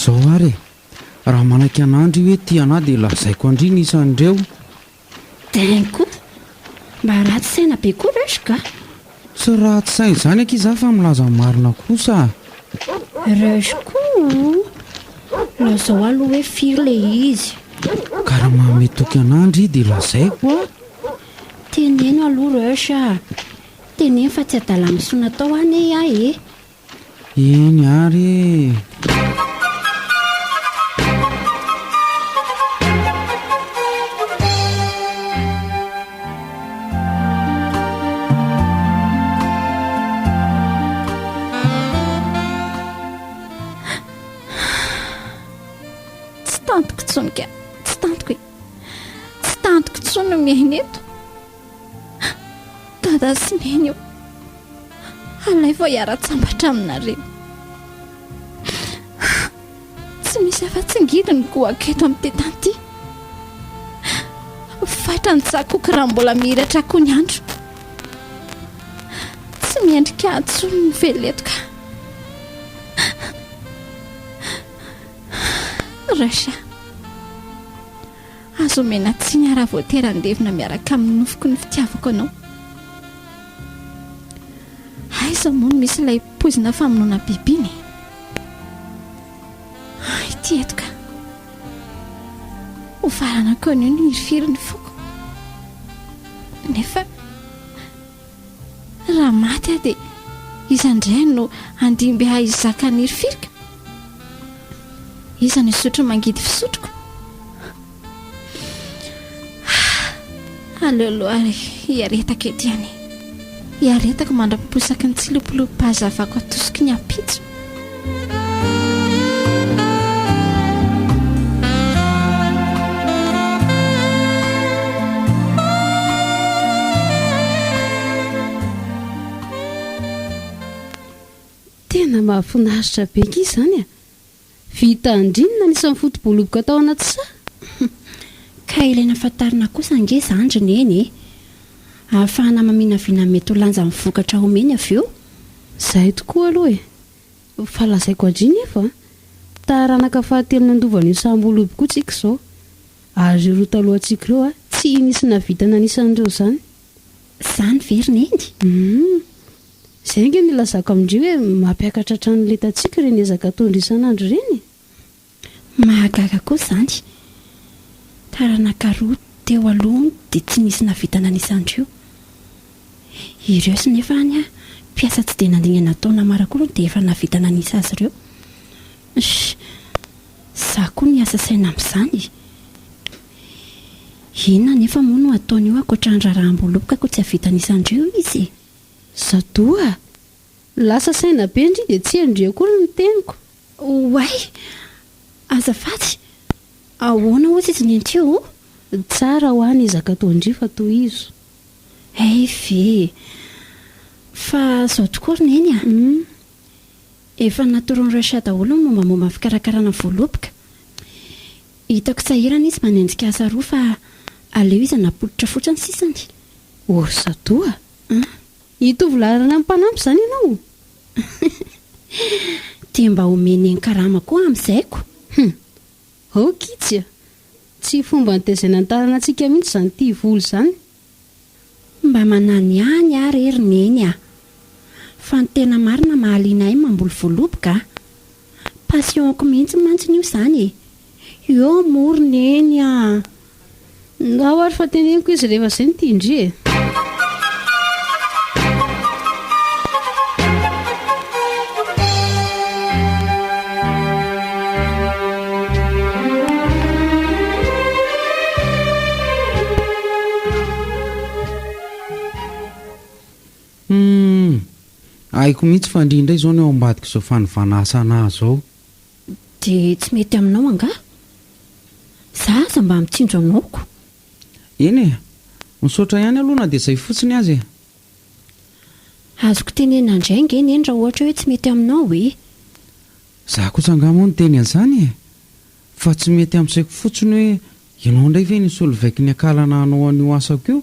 zao ary raha manaiky an'andry hoe tia anahy dia lazaiko andry ny isan'ireo dainy koa mba ratsy saina be koa rasy ka sy raha tsy saina izany anky iza fa milaza marina kosa rasy koa lazao aloha hoe firy le izy ka raha mametoky an'andry dia lazaiko a teneno aloha rasy a teneno fa tsy adala misoana tao any ahy e eny ary tsy tantoko tsonika tsy tantoko e tsy tantoko tsono no miaina eto dada sy neny io alay vao hiara-tsambatra aminareo tsy misy afa-tsingiry ny goako eto amin'ny tetanty fatra ny tsakoky raha mbola mihiratra koa ny andro tsy miendrika atsono ny veletoka rasha azo mena tsiny raha voatery andevina miaraka amin'ny nofoko ny fitiavako anao aiza moa no misy ilay poizina famonoana bibiny ity etoka ho farana koa ny no hirifiry ny foko nefa raha maty a dia izandray no andimby ahy izy zaka ny hirifirika iza ny sotro mangidy fisotroko aleoloha ary hiaretaka ety any hiaretako mandra-posaka ny tsilopolopazavako atosiky ny ampitso tena mahafinaritra be ky izany a vita andrinina nisan'ny fotoboaloboka tao anaty sa ka ilaina fantarina kosa ange zandriny eny e ahafahana maminavina mety ho lanja mivokatra homeny avy eo izay tokoa aloha e fa lazaiko andriny efa taranaka fahatelony andovan'io samboalobo koa tsika izao ary ro talohantsika ireo a tsy nisy navitana nisan'ireo izany izany verina eny izay nge nilazako amindry hoe mampiakatra tranoletantsika reny ezaka tondra isan'andro reny. Mahagaga koa izany. Taranakaroa teo aloha dia tsy nisy navitana anisan'ireo. Ireo sy nefa any a mpiasa tsy dia nandingana taona mara koa dia efa navitana anisa azy ireo. Za koa ny asa saina amin'izany. Inona nefa moa no ataon'io ankoatra ny raharaha-mboloboka koa tsy havita anisan'ireo izy. Zadoa, lasa saina be indry dia tsy endry akory ny teniko. Oay, azafady. Ahoana ozy izy nentio? Tsara ho any ezaka tondry fa toy izo. Ve fa zao tokoa ry neny a. Efa natoron'ireo sia daholo ny mombamomba ny fikarakarana voaloboka. Hitako sahirana izy manenjika asa roa fa aleo izy napolitra fotsiny sisany. Zadoa, hitovy lalana amin'ny mpanampy izany ianao. Dia mba homeny ny karama koa amin'izayko. Kitsy, tsy fomba nitezena ny taranantsika mihitsy izany ity volo izany. Mba manany any ary ry neny a. Fa ny tena marina mahaliana ahy mamboly voaloboka. Passionko mihitsy mantsiny io izany. Eo mory neny a. Ao ary fa teneniko izy rehefa izay nitindry e. Aiko mihitsy fa indrindra izao ny ao ambadika izao fanovanasana zao. Dia tsy mety aminao anga? Za aza mba mitsinjo aminao. Eny e, misaotra ihany aloha na dia izay fotsiny azy e. Azoko tenena indray nge neny raha ohatra hoe tsy mety aminao e. Za kosa angamo ny teny an'izany e. Fa tsy mety amin'saiko fotsiny hoe ianao indray ve nisy olo vaiky ny akalana anao an'io asako io?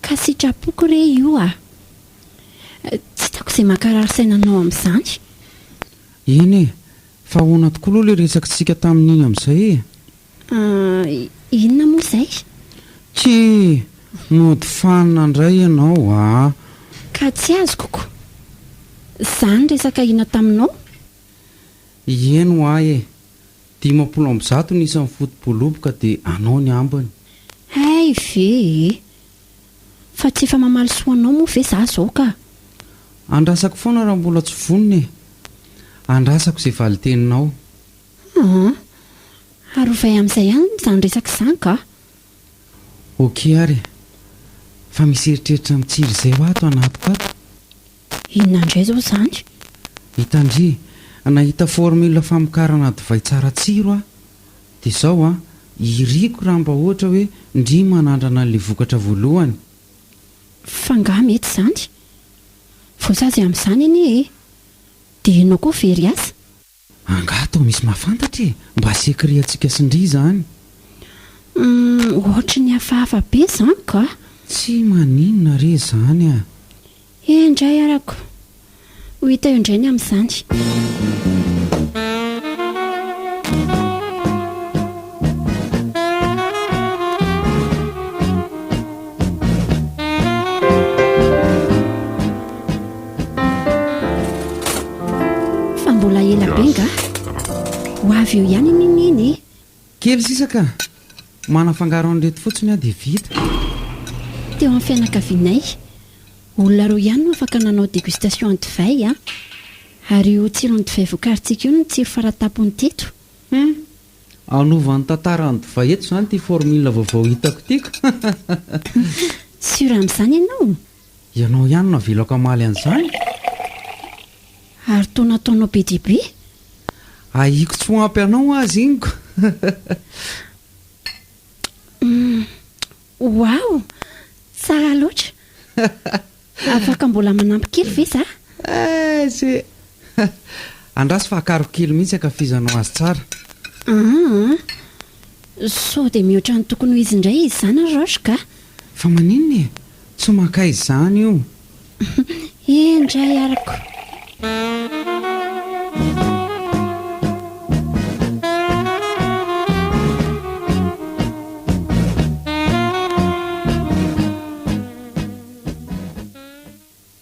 Ka sitrapoko re io a. Tsy tako izay makarary sainanao amin'izany. Eny e, fa ahoana tokoa aloha ilay resakitsika tamin'iny amin'izay e. Inona moa izay? Tsy nody fanina indray ianao a. Ka tsy azoko koa. Izany resaka ina taminao? Eno ahy e, 500 ny isan'ny fotom-poloboka dia anao ny ambiny. Ve fa tsy efa mamaly soanao moa ve za zao ka? Andrasako foana raha mbola tsy vonona e. Andrasako izay valiteninao. Arovay amin'izay ihany izany resaka izany ka? Okey ary, fa misy eritreritra mitsiry izay ho ato anatiko ato. Inona indray izao izany? Hitandry, nahita formule famokarana divay tsara tsiro a. Dia izao a, iriko raha mba ohatra hoe ndry manandrana an'ilay vokatra voalohany. Fanga mety izany. Voasazy amin'izany anie e. Dia ianao koa very asa? Angato misy mahafantatra e, mba sekreantsika sindry izany. Ohatra ny hafahafa be izany ka? Tsy maninona re izany a. Indray arako. Ho hita eo indray ny amin'izany. Fa mbola ela be nga? Ho avy eo ihany iny. Kely sisaka, manafangaro an'ireto fotsiny a dia vita. Teo amin'ny fianakavianay, olona roa ihany no afaka nanao dégustation ny divay a. Ary io tsiron'ny divay vokarintsika io no tsiro faratapony teto. Anovan'ny tantaran'ny divay eto izany ty formule vaovao hitako tiako. Sura amin'izany ianao? Ianao ihany no avelako amaly an'izany. Ary toa nataonao be dia be? Aiko tsy ho ampy anao azy ingo. Wow, tsara loatra. Afaka mbola manampy kely ve za? Sy andrasy fa akaro kely mihitsy akafizanao azy tsara. So dia mihoatra ny tokony ho izy indray izy izany Roche ka? Fa maninona e? Tsy makay izany io. Indray arako.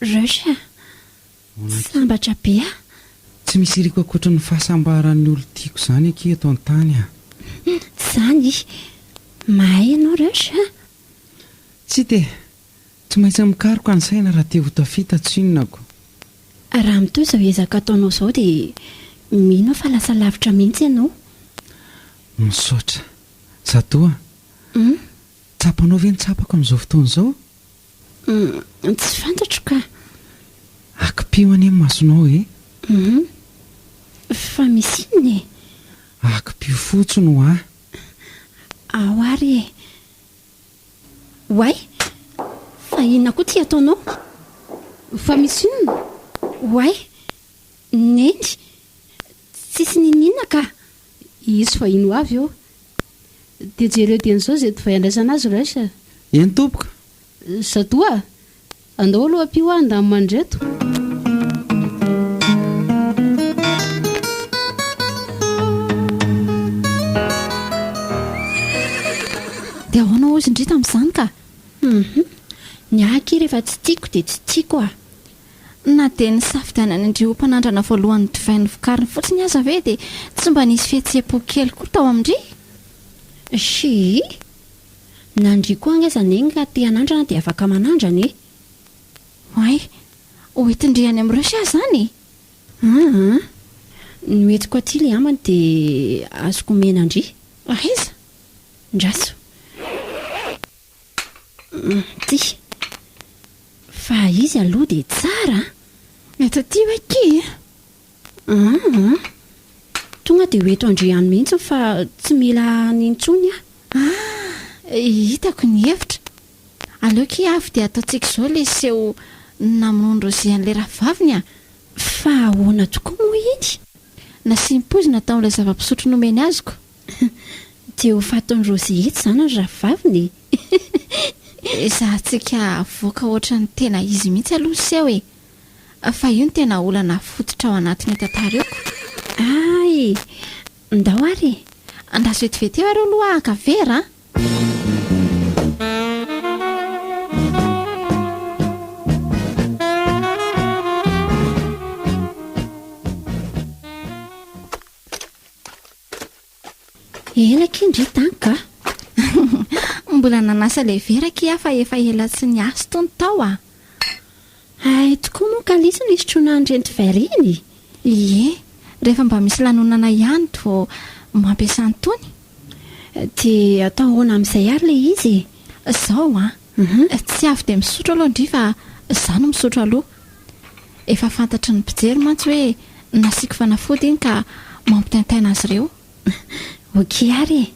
Roche, sambatra be a tsy misy iriko akoatra ny fahasambaran'ny olo tiako izany aky eto an-tany a. izany mahay ianao rehetra tsy tsy maintsy mikaroka ny saina raha te ho tafita tsinonako. raha mitoy izao ezaka ataonao izao dia mino fa lasa lavitra mihitsy ianao. misaotra zatoa tsapanao ve nitsapako amin'izao fotoana izao? Tsy fantatro ka. Akipio any amin'ny masonao e? Fa misy inona e? Akipio fotsiny ho aho. Ao ary e. Oay, fa inona koa ty ataonao? Fa misy inona? Oay, neny, tsisy ninina ka. Isy fa ino avy eo? Dia jereo dian'izao izay tovay andraisana azy raisa. Eny tompoka? Zatoa, andao aloha apio aho andamy mandreto. Dia ahoana ozy indry tamin'izany ka? Ny aky rehefa tsy tiako dia tsy tiako a. Na dia ny safidianana indreo mpanandrana voalohany divain'ny vokariny fotsiny aza ve dia tsy mba nisy fihetseham-po kely koa tao amindry? Si nandry koa angezana eny ka te hanandrana dia afaka manandrana e. Oay, hoentindrehany amin'ireo sia izany? Ny metiko aty le amany dia azoko menandry. Aiza? Ndraso. Ty. Fa izy aloha dia tsara. Eto ty hoe ky? Tonga dia hoeto andrehany mihitsy fa tsy mila nintsony a. Hitako ny hevitra. Aleo ky avy dia ataontsika izao le seho namonoany Rozy an'ilay rahavaviny a. Fa ahoana tokoa moa iny? Nasimpozina tamin'ilay zava-pisotro nomeny azoko. Dia ho fataon'ny Rozy eto izany ny rahavaviny. Izahantsika voaka ohatra ny tena izy mihitsy aloha seho e. Fa io ny tena olana fototra ao anatin'ny tantarako. Ay, ndao ary. Andaso vetivety eo areo aloha akavera. Ela kindry tanka. Mbola nanasa ilay vera ky aho fa efa ela tsy niasy tony tao a. Ay, tokoa moa kalisy ny isotroana an'ireny vera iny. Ie, rehefa mba misy lanonana ihany to mampiasa antony. Dia atao ahoana amin'izay ary ilay izy? Izao a. Tsy avy dia misotro aloha indry fa izaho no misotro aloha. Efa fantatry ny mpijery mantsy hoe nasiako fanafody iny ka mampitaintaina azy ireo. Oky ary e.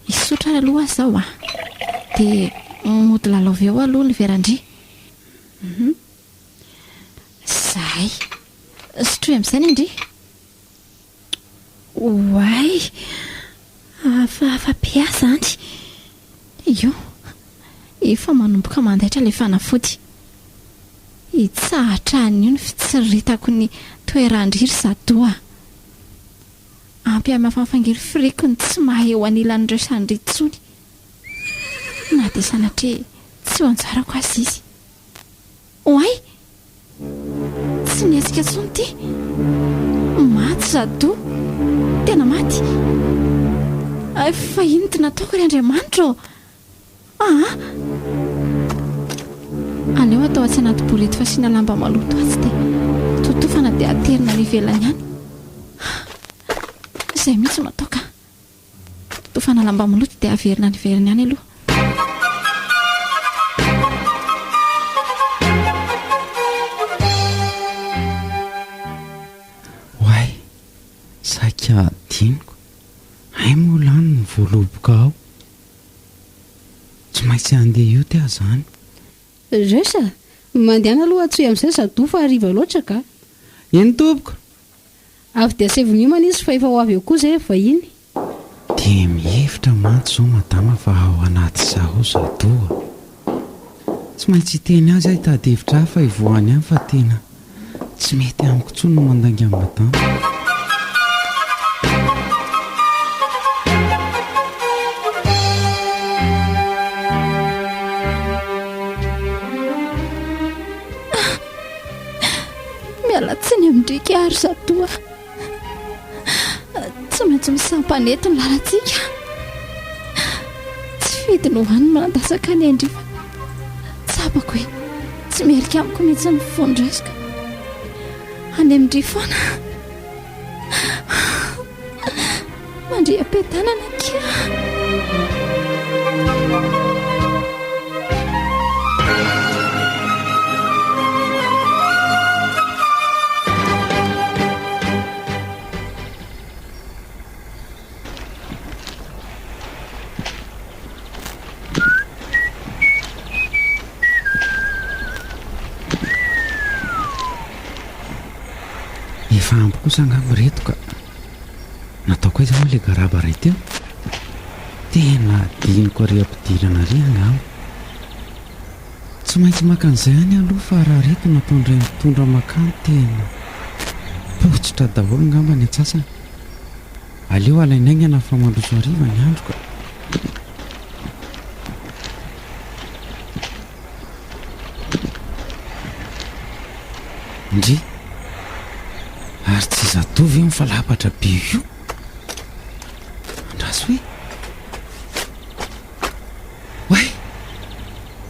Isotro ary aloha izao a. Dia mody lalaovy eo aloha ny verandry. Zay. Sotro amin'izay ny indry. Oay, hafa be aho izany. Io, efa manomboka mandaitra ilay fanafody. Hitsahatrany io ny fitsiritako ny toerandriry Zadoa. Ampy amin'ny mafanfangiry firiko ny tsy mahay eo anilan'ireo sandritsony. Na dia sanatria tsy ho anjarako azy izy. Oay, tsy niatsika tsony ty. Maty Zadoa, tena maty. Fa ino ty nataoko ry Andriamanitra? Aleo atao atsy anaty borety fasiana lamba maloto atsy dia totofana dia aterina ny ivelany ihany. Izay mihitsy no ataoka. Totofana lamba maloto dia averina ny ivelany ihany aloha. Oay, saika diniko. Ay moa lany ny voaloboka ao. Tsy maintsy andeha io tia izany. Resa, mandehana aloha atsoy amin'izay Zadoa fa hariva loatra ka. Eny tompoko? Avy dia sevoniomana izy fa efa ho avy eo koa izay vahiny. Dia mihevitra mantsy izao madama fa ao anaty izaho Zadoa. Tsy maintsy hiteny azy ahy tady hevitra hafa ivoahany ihany fa tena tsy mety amiko intsony no mandangy amin'ny madama. ary zatoa, tsy maintsy misampanety ny lalantsika. Tsy fidy no hoany manadasaka ny andrifa. Tsapako hoe tsy merika amiko mihitsy ny fondraisika any amindry foana. Mandry ampiadanana kia. Efa ampy kosa angamba reto ka nataoko aiza moa ilay garaba ray teo. Tena diniko ary ampidirana ry angamba. Tsy maintsy makan'izay any aloha fa raha reto nataondray mitondra makany tena potsitra daholo angamba ny atsasany. Aleo alainaingana fa mandroso hariva ny andro ka. Ndry ary tsy zatovy io mifalapatra be io. Andraso hoe way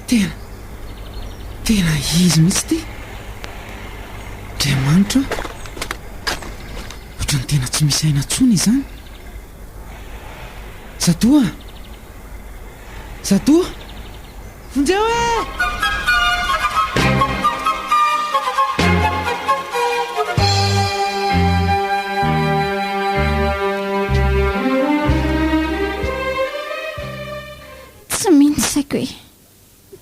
tena izy mihitsy ty. Andriamanitra ohatrany tena tsy misy aina tsony izany. Zadoa vonjeo e.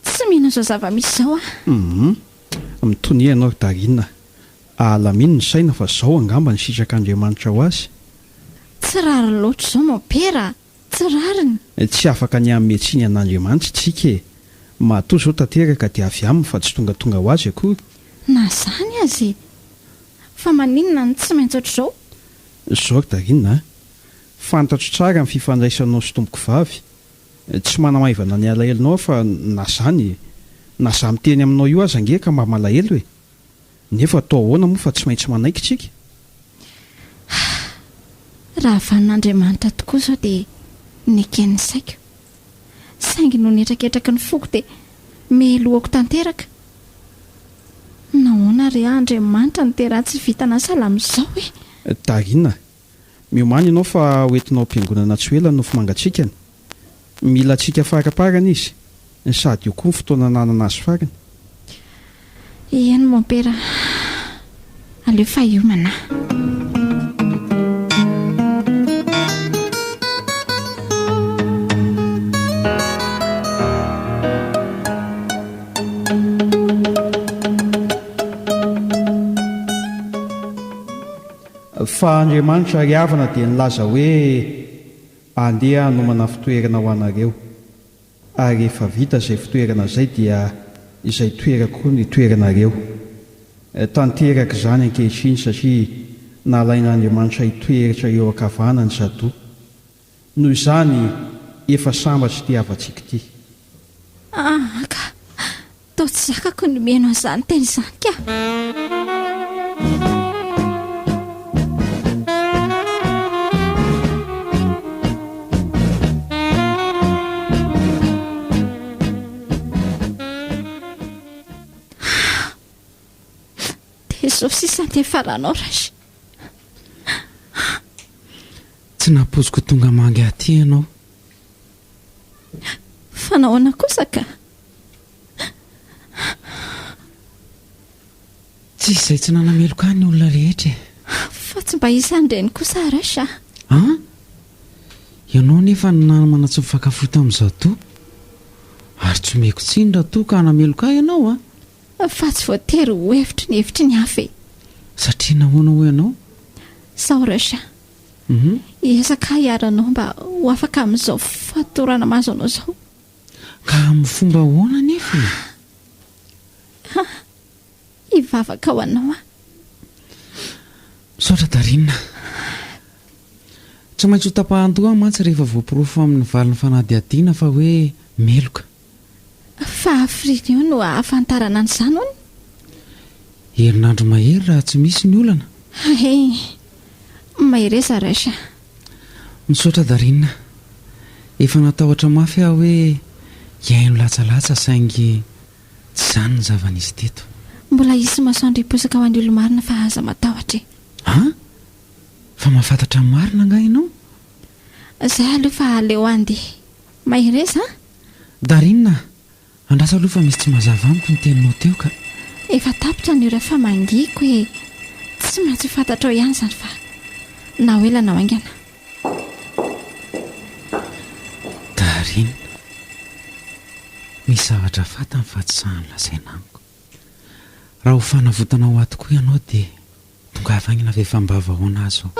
Tsy mino zao zava-misy zao mitony ianao darina. Alaminy ny saina fa zao angamba ny sitrak'Andriamanitra ho azy. Tsy rary loatra zao mampera. Tsy rariny. Tsy afaka ny amin'ny metsiny an'Andriamanitra tsika e. Matoa zao tanteraka dia avy aminy fa tsy tonga ho azy akory. Na zany azy. Fa maninona ny tsy maintsy ohatr'izao? Zao darina, fantatro tsara ny fifandraisanao sy tompoko vavy. Tsy manamaivana ny alahelinao fa na za miteny aminao io aza angeka mba malahelo e. Nefa atao ahoana moa fa tsy maintsy manaiky tsika. Raha vanin'Andriamanitra tokoa zao dia nekeny saiko. Saingy no netraketraka ny foko dia melohako tanteraka. Nahoana ry Andriamanitra ny tena tsy vitana salam'izao e. Darina, miomany ianao fa hoentinao am-piangonana tsy ela no fimangatsikany. Mila tsika faraparana izy, sady io koa ny fotoana ananana azy farany. Eny mampera, aleo fa hiomana. Fa Andriamanitra ry havana dia nilaza hoe andeha hanomana fitoerana ho anareo, ary rehefa vita izay fitoerana izay dia izay toerako ny toeranareo. Tanteraka izany ankehitriny satria nalain'Andriamanitra hitoeratra eo ankavanany zadoa. Noho izany efa sambatra ity havantsika ity. Ka tao tsy zakako ny meno an'izany teny izany ka. Zao sisany faranao rasy. Tsy napoziko tonga mangy aty ianao. Fa nahoana kosa ka? Tsy izay tsy nanameloka ny olona rehetra. Fa tsy mba isany reny kosa rasy. Ianao nefa nanamana tsy mifankafo tamin'izao to. Ary tsy meko tsindra to ka nameloka ianao Fa tsy voatery ho hevitry ny hevitry ny hafa. Satria nahoana ho ianao? Sao rasy. Hiezaka hiaranao mba ho afaka amin'izao fatorana mahazo anao izao. Ka amin'ny fomba ahoana nefa? Hivavaka ho anao Misaotra Darina. Tsy maintsy ho tapahan-doha mantsy rehefa voapirofo amin'ny valin'ny fanadihadiana fa hoe meloka. Fa afriny eo no ahafantarana an'izany hony. Herinandro mahery raha tsy misy ny olana. maireza raisa misaotra darinina efa natahotra mafy aho hoe iaino latsalatsa saingy tsy izany ny zavanizy teto. mbola isy masoandro iposaka ho an'ny olo-marina fa aza matahotra fa mahafantatra ny marina nga ianao? zay aloha fa aleo andeha maireza darinina andrasa aloha fa misy tsy mazava amiko ny teninao teo ka efa tapitra ny ora fa mangiko hoe tsy maintsy fantatra ao ihany zany fa na hoela na aingana. darinina misy zavatra fatany fa tsy sahany lazaina amiko. Raha ho fanavotana ho ato koa ianao dia tongavagna vehifambava ho anazy ao.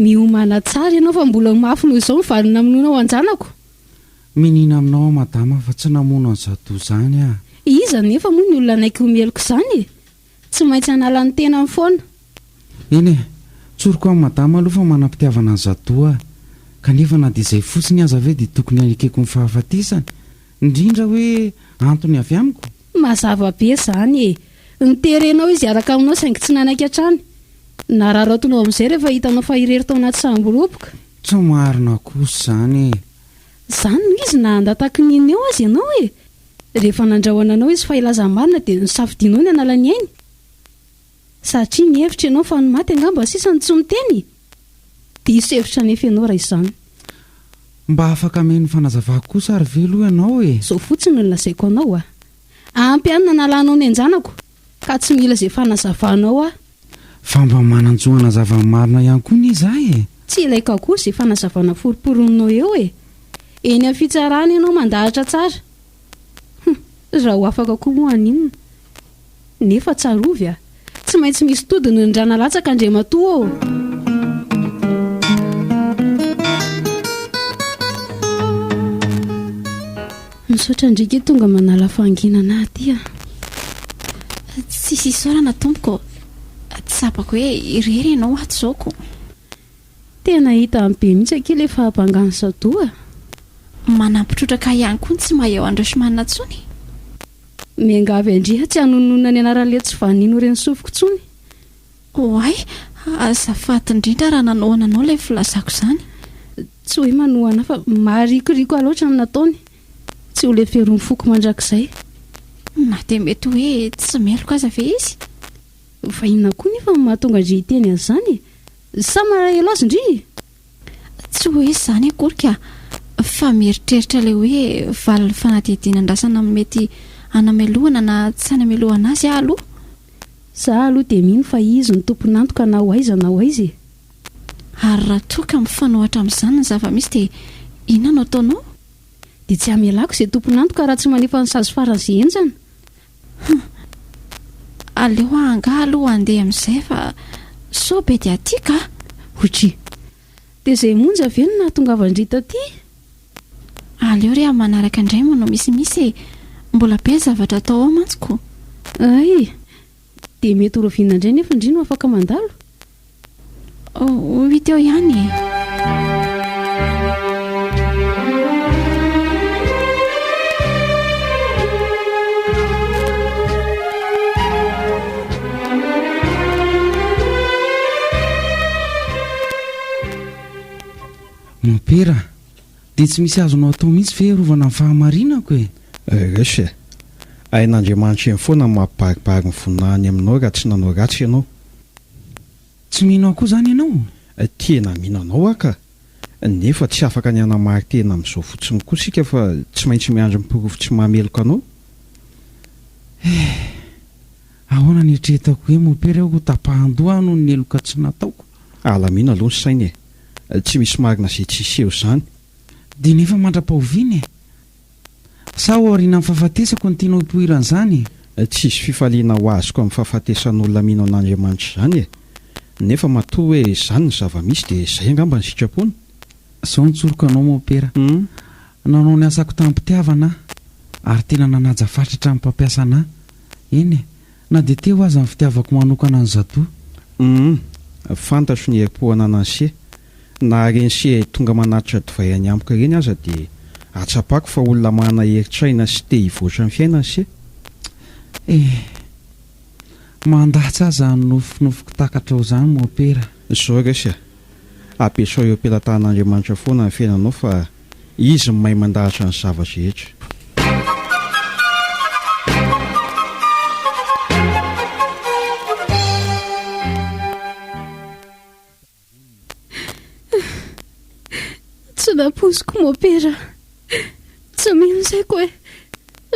miomana tsara ianao fa mbola mafy noho izao mivalina aminona ao anjanako. Minina aminao aho madama fa tsy namono an'izado izany a. Iza nefa moa ny olona anaiky homeloko izany tsy maintsy hanala ny tena amin'ny foana. Eny tsoroko amin'ny madama aloha fa manam-pitiavana ny zadoa kanefa na dia izay fotsiny aza ve dia tokony anikeko ny fahafatisany indrindra hoe antony avy amiko. Mazava be izany ny terenao izy araka aminao saingy tsy nanaiky hatrany na raratonao amin'izay rehefa hitanao fa irery tao anaty samboropoka. Tsy marina kosa izany izany no izy na andataky niny eo azy ianao rehefa nandrahoana anao izy fa ilaza marina dia nisafidianao ny analany ainy satria ny hevitra ianao fa ny maty angamba sisa ny tsy miteny dia iso hevitra nefa ianao raha izany. Mba afaka meny fanazavako kosa ary velo ianao zao fotsiny no lazaiko anao ampy any nanalanao ny anjanako ka tsy mila izay fanazavanao fa mba mananjoana zava-marina ihany koa ny izahy tsy ilaika akory izay fanazavana foroporonao eo eny amin'ny fitsarana ianao mandahatra tsara raha ho afaka koa moa aninona nefa tsarovy tsy maintsy misy todiny ny rana latsaka andriamatoa misaotra ndrika tonga manala fanginana aty tsisy isorana tompoko tsapako hoe irery ianao ato zaoko. Tena hita amin'ny be mihitsy akely efa hampangany sadoa manampitrotraka ihany koa tsy maheo androsomanina tsony. miangavy andriha tsy hanonona ny anarale tsy vanino reny sofiko tsony. Oay azafaty indrindra raha nanohananao ilay filazako izany. Tsy hoe manohana fa marikoriko aloatra ny nataony tsy ho leferony foko mandrakizay. Na dia mety hoe tsy meloko aza ve izy? Fa inona koa nefa mahatonga ndry hiteny an'izany sa marahelo azy ndry? Tsy hoe izany akory ka fa mieritreritra ilay hoe valiny fanadihadinan-drasana mety hanamelohana na tsy hanamelohana azy aloha. Za aloha dia mino fa izy ny tompon'antoka na ho aiza na ho aiza. Ary raha toka mifanohatra amin'izany ny zava-misy dia inona no ataonao? Dia tsy hamelako izay tompon'antoka raha tsy manefa ny sazy faran'izay enjana. Aleo anga aloha andeha amin'izay fa so be dia atika. Otry dia izay monja ve no nahatongavandry taty? Aleo ry manaraka indray manao misimisy mbola be zavatra atao ao mantsiko. Ay dia mety horoviana indray nefa indray no afaka mandalo. Hita eo ihany. Mopera dia tsy misy azonao atao mihitsy ve rovana ny fahamarinako resy ain'Andriamanitra eny foana mampibarimbary ny voninahiny aminao raha tsy nanao ratsy ianao. Tsy mihinao koa izany ianao? Tena mihinanao aka nefa tsy afaka ny hanamary tena amin'izao fotsiny koa sika fa tsy maintsy miandry mipirofo tsy mahameloka anao. Ahoana ny eritreretako hoe mopera ho tapahan-doha noho ny eloka tsy nataoko. Alamina aloha ny sainy tsy misy marina izay tsy iseho izany. Dia nefa mandra-pahoviany sa ho aoriana amin'ny fahafatesako ny tianao hipoiran'izany? Tsisy fifaliana ho azoko amin'ny fahafatesan'olona mino an'Andriamanitra izany nefa matoa hoe izany ny zava-misy dia izay angamba ny sitrapony. Izao nitsoroka anao mopera. Nanao ny asako tampitiavana ary tena nanaja fatratra amin'ny mpampiasana eny na dia teo aza ny fitiavako manokana ny zato. fantatro ny herim-poanana se na reny se tonga manatitra divay any amiko ireny aza dia atsapako fa olona mana heritraina sy te hivoatra ny fiainana se. Mandatsy aza ny nofinofiko takatra ao izany mopera. Zao resy ampiasao eo am-pelatan'Andriamanitra foana ny fiainanao fa izy mahay mandahatra ny zavatra rehetra. Tsy napoziko mopera, tsy mino saiko hoe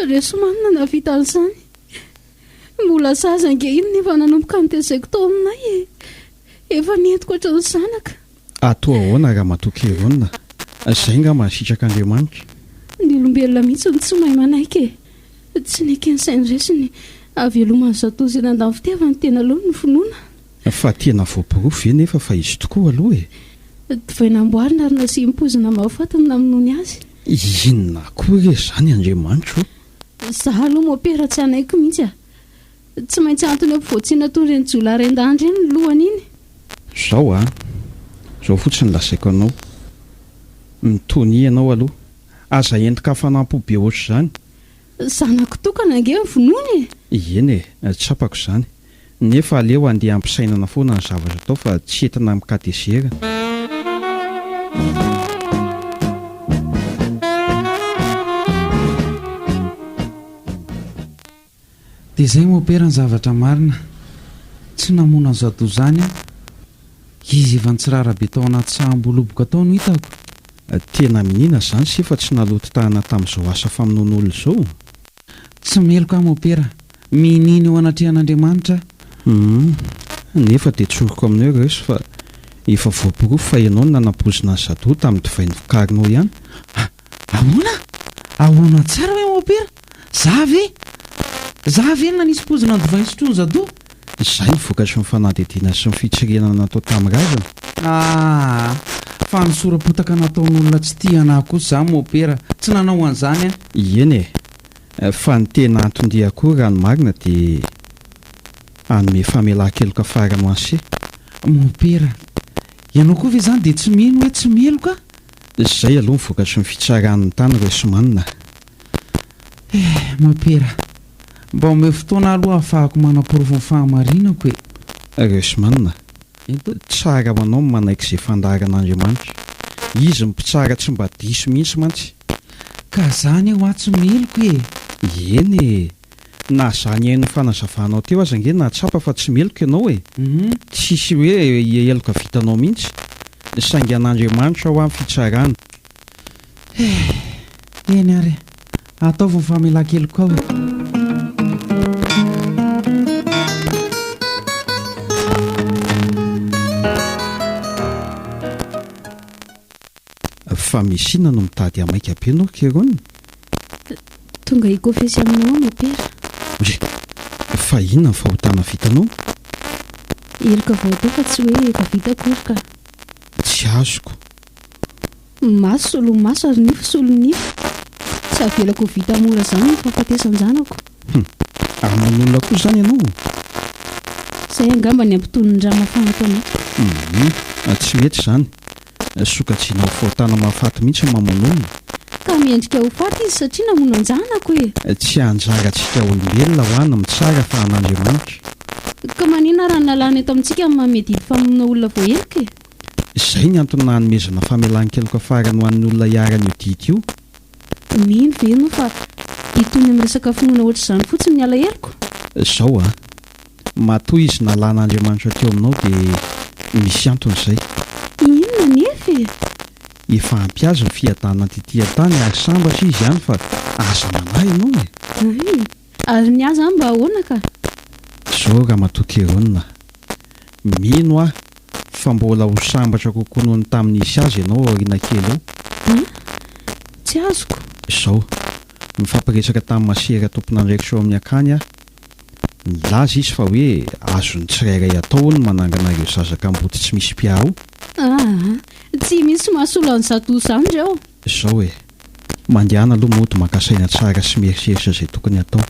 resomanina navita an'izany. Mbola zaza angehin nefa nanomboka nitezaiko tao aminay efa nentiko ohatran'ny zanaka. Atoa ahoana raha matoky heronina, izay nga mahasitraka Andriamanitra. Ny olombelona mihitsy ny tsy mahay manaiky tsy nekeny sainy resiny avelomany zatozy eny andany fitiavany tena aloha ny finoana. Fa tena voaporofo nefa fa izy tokoa aloha divay namboarina ary nasimpozina mahafatana aminony azy. Inona koa re zany Andriamanitra? Zaho aloha mopera tsy anaiko mihitsy tsy maintsy antony ampivoatsiana toy ireny jolaren-dandry eny ny lohany iny. Zao fotsiny lasaiko anao. Mitony ianao aloha. Aza entika fanampo be ohatr' izany. Zanako tokana ange ny vonoany. Eny tsapako izany. Nefa aleo andeha ampisainana foana ny zavatra atao fa tsy entina mikatezera. Dia izay mopera ny zavatra marina. Tsy namona ny zato izany izy efa nitsirarabe tao anaty saham-boloboka tao no hitako. Tena minina izany sy efa tsy naloto tahana tamin'izao asa famonoan'olo izao. Tsy meloka mopera, minina eo anatrehan'Andriamanitra. Nefa dia tsoroko aminao resy fa efa voaporofo fa ianao nanapozina ny zato tamin'ny divay novokarinao ihany. Ahoana tsara hoe mopera? Zavy eny nanisy pozina ny divay sotroany zato. Izay ny vokatry ny fanadihadiana sy ny fitsirenana natao tamin'ny razana. Fa nisorapotaka nataon'olona tsy tia anahy kosa izany mopera, tsy nanao an'izany Eny fa ny tena antondia koa raha ny marina dia anome famelan-keloka farany ho anse. Mopera, ianao koa ve izany dia tsy mino hoe tsy meloka? Izay aloha ny vokatry ny fitsaran'ny tany resomanina. Mopera, mba ome fotoana aloha ahafahako manaporofo ny fahamarinako resomanina. Tsara manao manaiky izay fandaharan'Andriamanitra. Izy mpitsara tsy mba diso mihitsy mantsy. Ka izany aho tsy meloko Eny na izany haino fanazavanao teo aza nge nahatsapa fa tsy meloko ianao tsisy hoe eloka vitanao mihitsy. Saingy an'Andriamanitra ho amin'ny fitsarana. Eny ary ataovy ny famelan-keloka ao Fa misy inona no mitady amaika be anao keronina? Tonga hikofesy aminao mopera. Fa inona ny fahotana vitanao? Eloka voatao fa tsy hoe efa vita kory ka. Tsy azoko. Maso solo maso ary nify solo nify. Tsy avelako vita mora izany ny fahafatesan-janako. Amon'olona koa izany ianao? Izay angamba ny ampitonin-drano mafana tao anaty. Tsy mety izany. Sokajiana ho fahotana mahafaty mihitsy mamon'olona. Ka miendrika ho faty izy satria namono anjanako Tsy anjarantsika olombelona ho any mitsara fa an'Andriamanitra. Ka manina raha nalàna eto amintsika mamedidy famonoana olona voaelika Izay ny antony nanomezana famelan-keloka farany ho an'ny olona iarany io didy io. Mino ve ianao fa hitony amin'ny resaka finoana ohatr'izany fotsiny ny alahelo. Izao matoa izy nalàn'Andriamanitra teo aminao dia misy antony izay. Inona nefa Efa ampiazo ny fiadanana tity-tany ary sambatra izy ihany fa aza manahy ianao Ary ny aza mba ahoana ka? Izao raha matoky heronina. Mino aho fa mbola ho sambatra kokoa noho ny tamin'isy azy ianao aoriana kely eo. Tsy azoko. Izao mifampiresaka tamin'ny masera tompon'andraikitra ao amin'ny akany aho. Nilaza izy fa hoe azony tsirairay atao ny manangana ireo zazak'amboty tsy misy mpiao. Tsy misy mahasolo an'izado izany ireo. Izao mandehana aloha mody makasaina tsara sy mieritreritra izay tokony atao.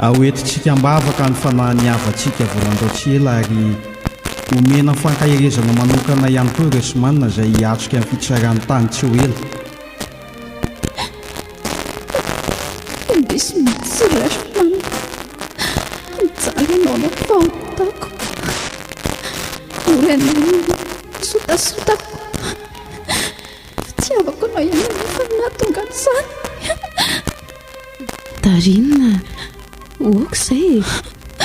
aoetintsika mba afaka ny fanahy havatsika voalandaotsela ary omena fankahirezana manokana ihany koa ireo somanina izay hiatrika amin'ny fitsarany tany tsy ho ela. indesy mitsy rasomanina mijalanao no fahotako oranany sotasotako fitiavako anao ihany nefa natonga n'izany. Darina oaka izay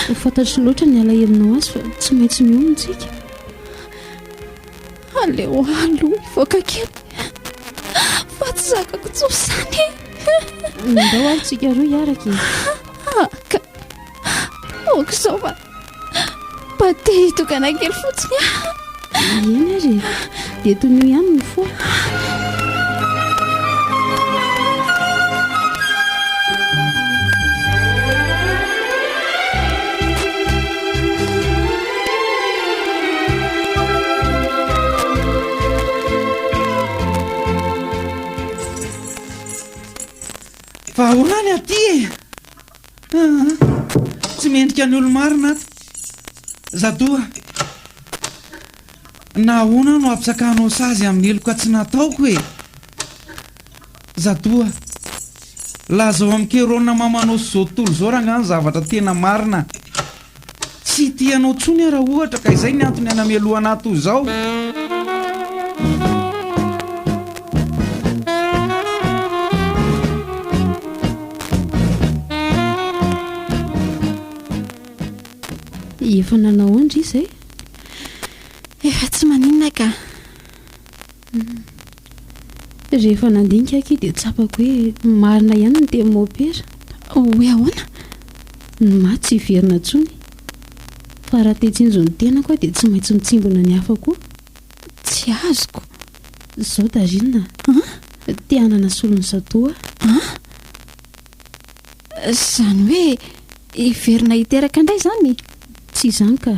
ho fantatry loatra ny alay aminao azy fa tsy maintsy miontsika. aleo alo ivoaka kely fa tsy zakako tsosany. ndao arytsika roa hiaraka ka oka izao fa pate hitokana kely fotsiny eny ary dia tonio ihany ny foa. fa orany aty tsy mendrika ny olo marina aty zadoa nahoana no ampisakanao sazy amin'ny eloka tsy nataoko hoe zadoa lazao amin'kerona mamanao sy zao tontolo zao raha ngany zavatra tena marina tsy tianao tsony raha ohatra ka izay ny antony anamelohana ato izao. efa nanao andry izy efa tsy maninona ka rehefa nandinika aky dia tsapako hoe marina ihany ny teny mopera hoe ahoana ny maty tsy hiverina ntsony fa raha tetsinjo ny tena koa dia tsy maintsy mitsimbona ny hafa koa. tsy azoko izao Darina tianana solony zatoa izany hoe hiverina hiteraka indray izany. tsy izany ka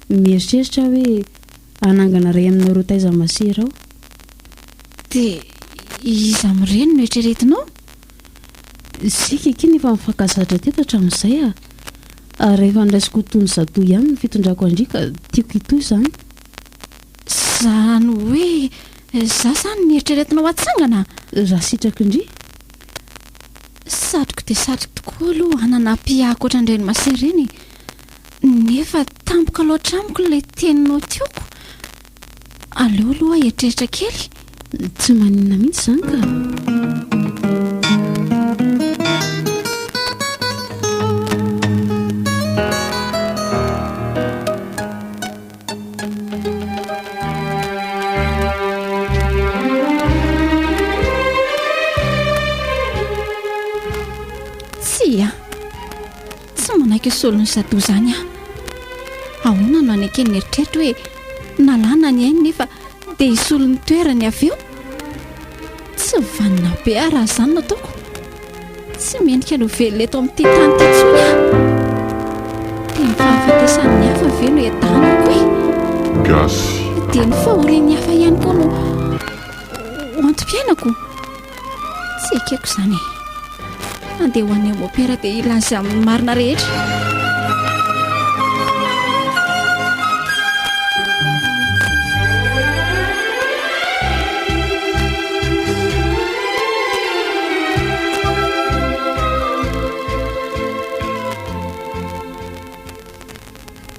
mieritreritra hoe anangana ray aminao reo taiza masera ao dia iza mireny no eritreretinao. sika ky nefa mifankazatra teto hatramin'izay ary rehefa ndraisiko tony zatoa ihany ny fitondrako andrika tiako itoy izany. izany hoe za izany ny eritreretinao atsangana raha sitraka indri satroko dia satroko tokoa aloha hananam-piahako ohatran'ireny masereny nefa tampoka loatra amiko ilay teninao tiako. aleo aloha eritreritra kely. tsy maninona mihitsy izany ka tsy manaiky solony zado izany ahoana no anake ny eritreritra hoe nalàna ny ainy nefa dia hisolo ny toerany avy eo. tsy vanina be raha izany nataoko. tsy mendrika no velona eto amin'ity tany tetsony dia ny fahafatesany hafa ve no etanako gasy dia ny fahorian'ny hafa ihany koa no antom-piainako. tsy ekeko izany andeha ho any amopera dia ilazy amin'ny marina rehetra.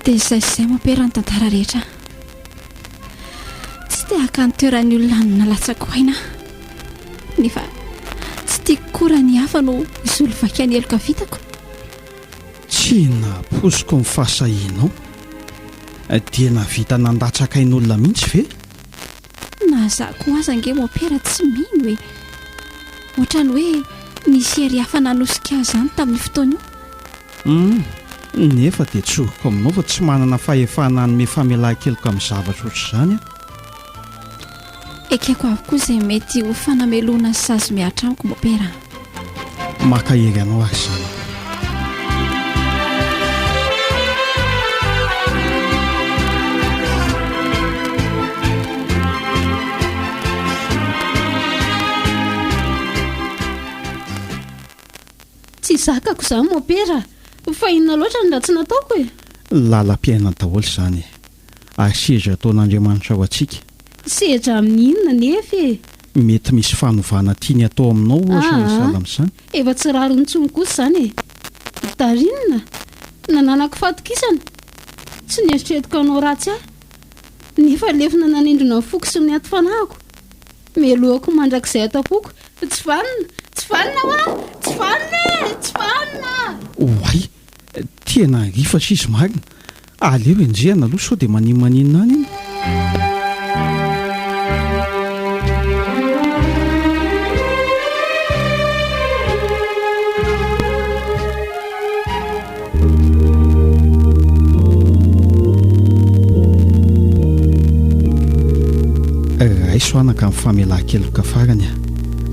dia izay mopera ny tantara rehetra. tsy dia haka ny toeran'ny olona ny nalatsako aina nefa tsy tiako koa ny hafa no isolo vaky any eloka vitako. tsy naposiko ny fahasahianao dia navita nandatsakain'olona mihitsy ve nahazako aza ange mopera tsy mino hoe ohatrany hoe nisy hery hafa nanosika izany tamin'ny fotoana io. nefa dia tsoroko aminao fa tsy manana fahefana anyme famelan-keloka amin'ny zavatra ohatr'izany ekeko avokoa izay mety ho fanamelona ny sazy miatra amiko mopera. maka hery anao ary izany. tsy zakako izany mopera fa inona loatra ny raha tsy nataoko e. lalam-piainana daholo izany asezra ataon'Andriamanitra ho antsika. Sehatra amin'ny inona nefa e. Mety misy fanovana tiany atao aminao ohatra ny sahala amin'izany. Efa tsy raro ntsony kosa izany e. Darinina nananako fatokisana tsy nieritreretiko anao ratsy ahy nefa lefina nanendrona ny foko sy ny aty fanahiko melohako mandrakizay atapoko. Tsy vanina hoa tsy vanina oay tena rifatra izy marina aleo enjehana aloha sao dia maninona any iny. Soanaka amin'ny famelan-keloka farany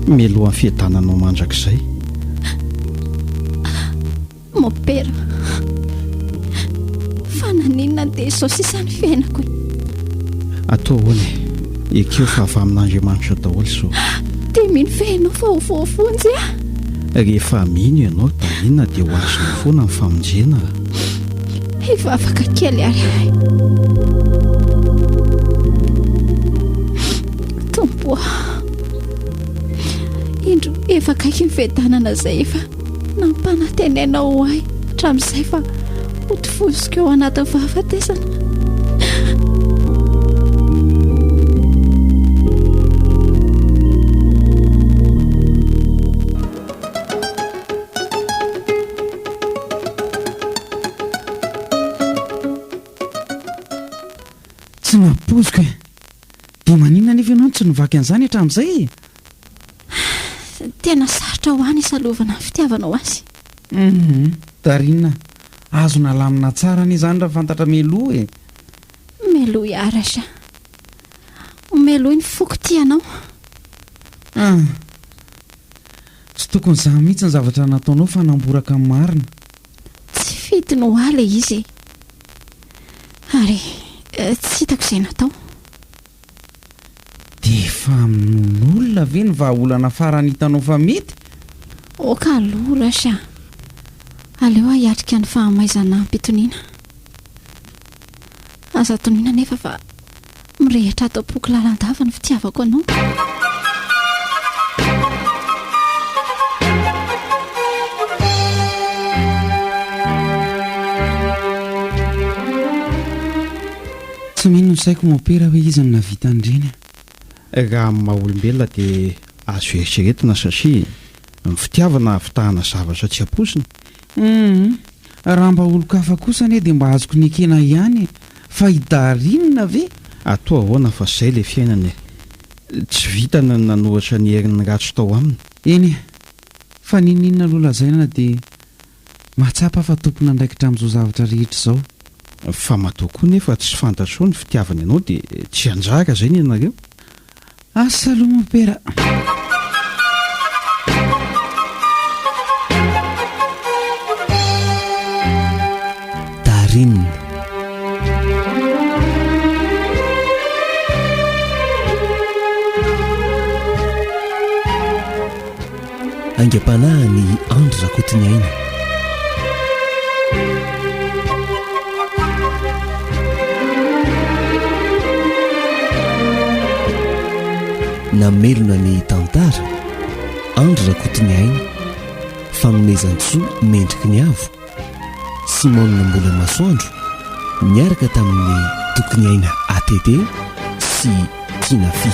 melohan'ny fiadananao mandrakizay. Mopera fa naninona dia izao sisany fiainako atao hoany ekeo fa avy amin'Andriamanitra daholo so dia mino fiainao fa ho voafonjy rehefa mino ianao da inona dia ho azonao foana ny famonjena. Efa afaka kely ary indro efa kaiky ny fiadanana izay efa nampanatenenao ho ahy hatramin'izay fa hotifosika eo anatin'ny fahafatesana. Tsy nampoziko e. Dia maninona nefa ianao tsy nivaky an'izany hatramin'izay? Tena sarotra ho any isalovana ny fitiavanao azy. Darinina azo nalamina tsara anie izany raha fantatra meloha e. Meloha ihara sa meloha ny foko tianao. Tsy tokony izany mihitsy ny zavatra nataonao fa namboraka amin'ny marina. Tsy fity no ala izy ary tsy hitako izay natao. Dia efa amin'olona ve ny vahaolana farany hitanao fa mety? Oka alora sa aleo ahiatrika ny fahamaizana ampitoniana. Aza toniana nefa fa mirehitra atao poky lalandava ny fitiavako anao. Tsy mino ny saiko mopera hoe izy ny navita andreny. Raha amin'ny maha-olombelona dia azo eritreretina satria ny fitiavana avitahana zavatra tsy amposina. Raha mba olo-kafa kosa anie dia mba azoko nekena ihany fa hidarinina ve? Atao ahoana fa izay ilay fiainana tsy vitana nanohatra ny herin'ny ratso tao aminy. Eny fa nininona lolazaina dia mahatsapa fa tompona andraikitra amin'izao zavatra rehetra izao. Fa matoa koa nefa tsy fantatrao ny fitiavana ianao dia tsy anjara izay ny ianareo. Asa aloha mopera. Darinina angam-panahy ny Andry Rakotonaina. Namelona ny tantara Andry Rakotonaina, fanomezan-tsoa mendriky ny avo Simone Mbola Masoandro niaraka tamin'ny Tokoniaina ATT sy Kinafi.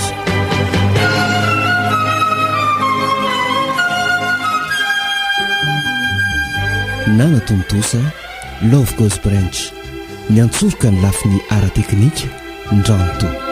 Nana Tontosa, Love Goes Branch, ny antsoroka ny lafin'ny ara teknika Ndranto.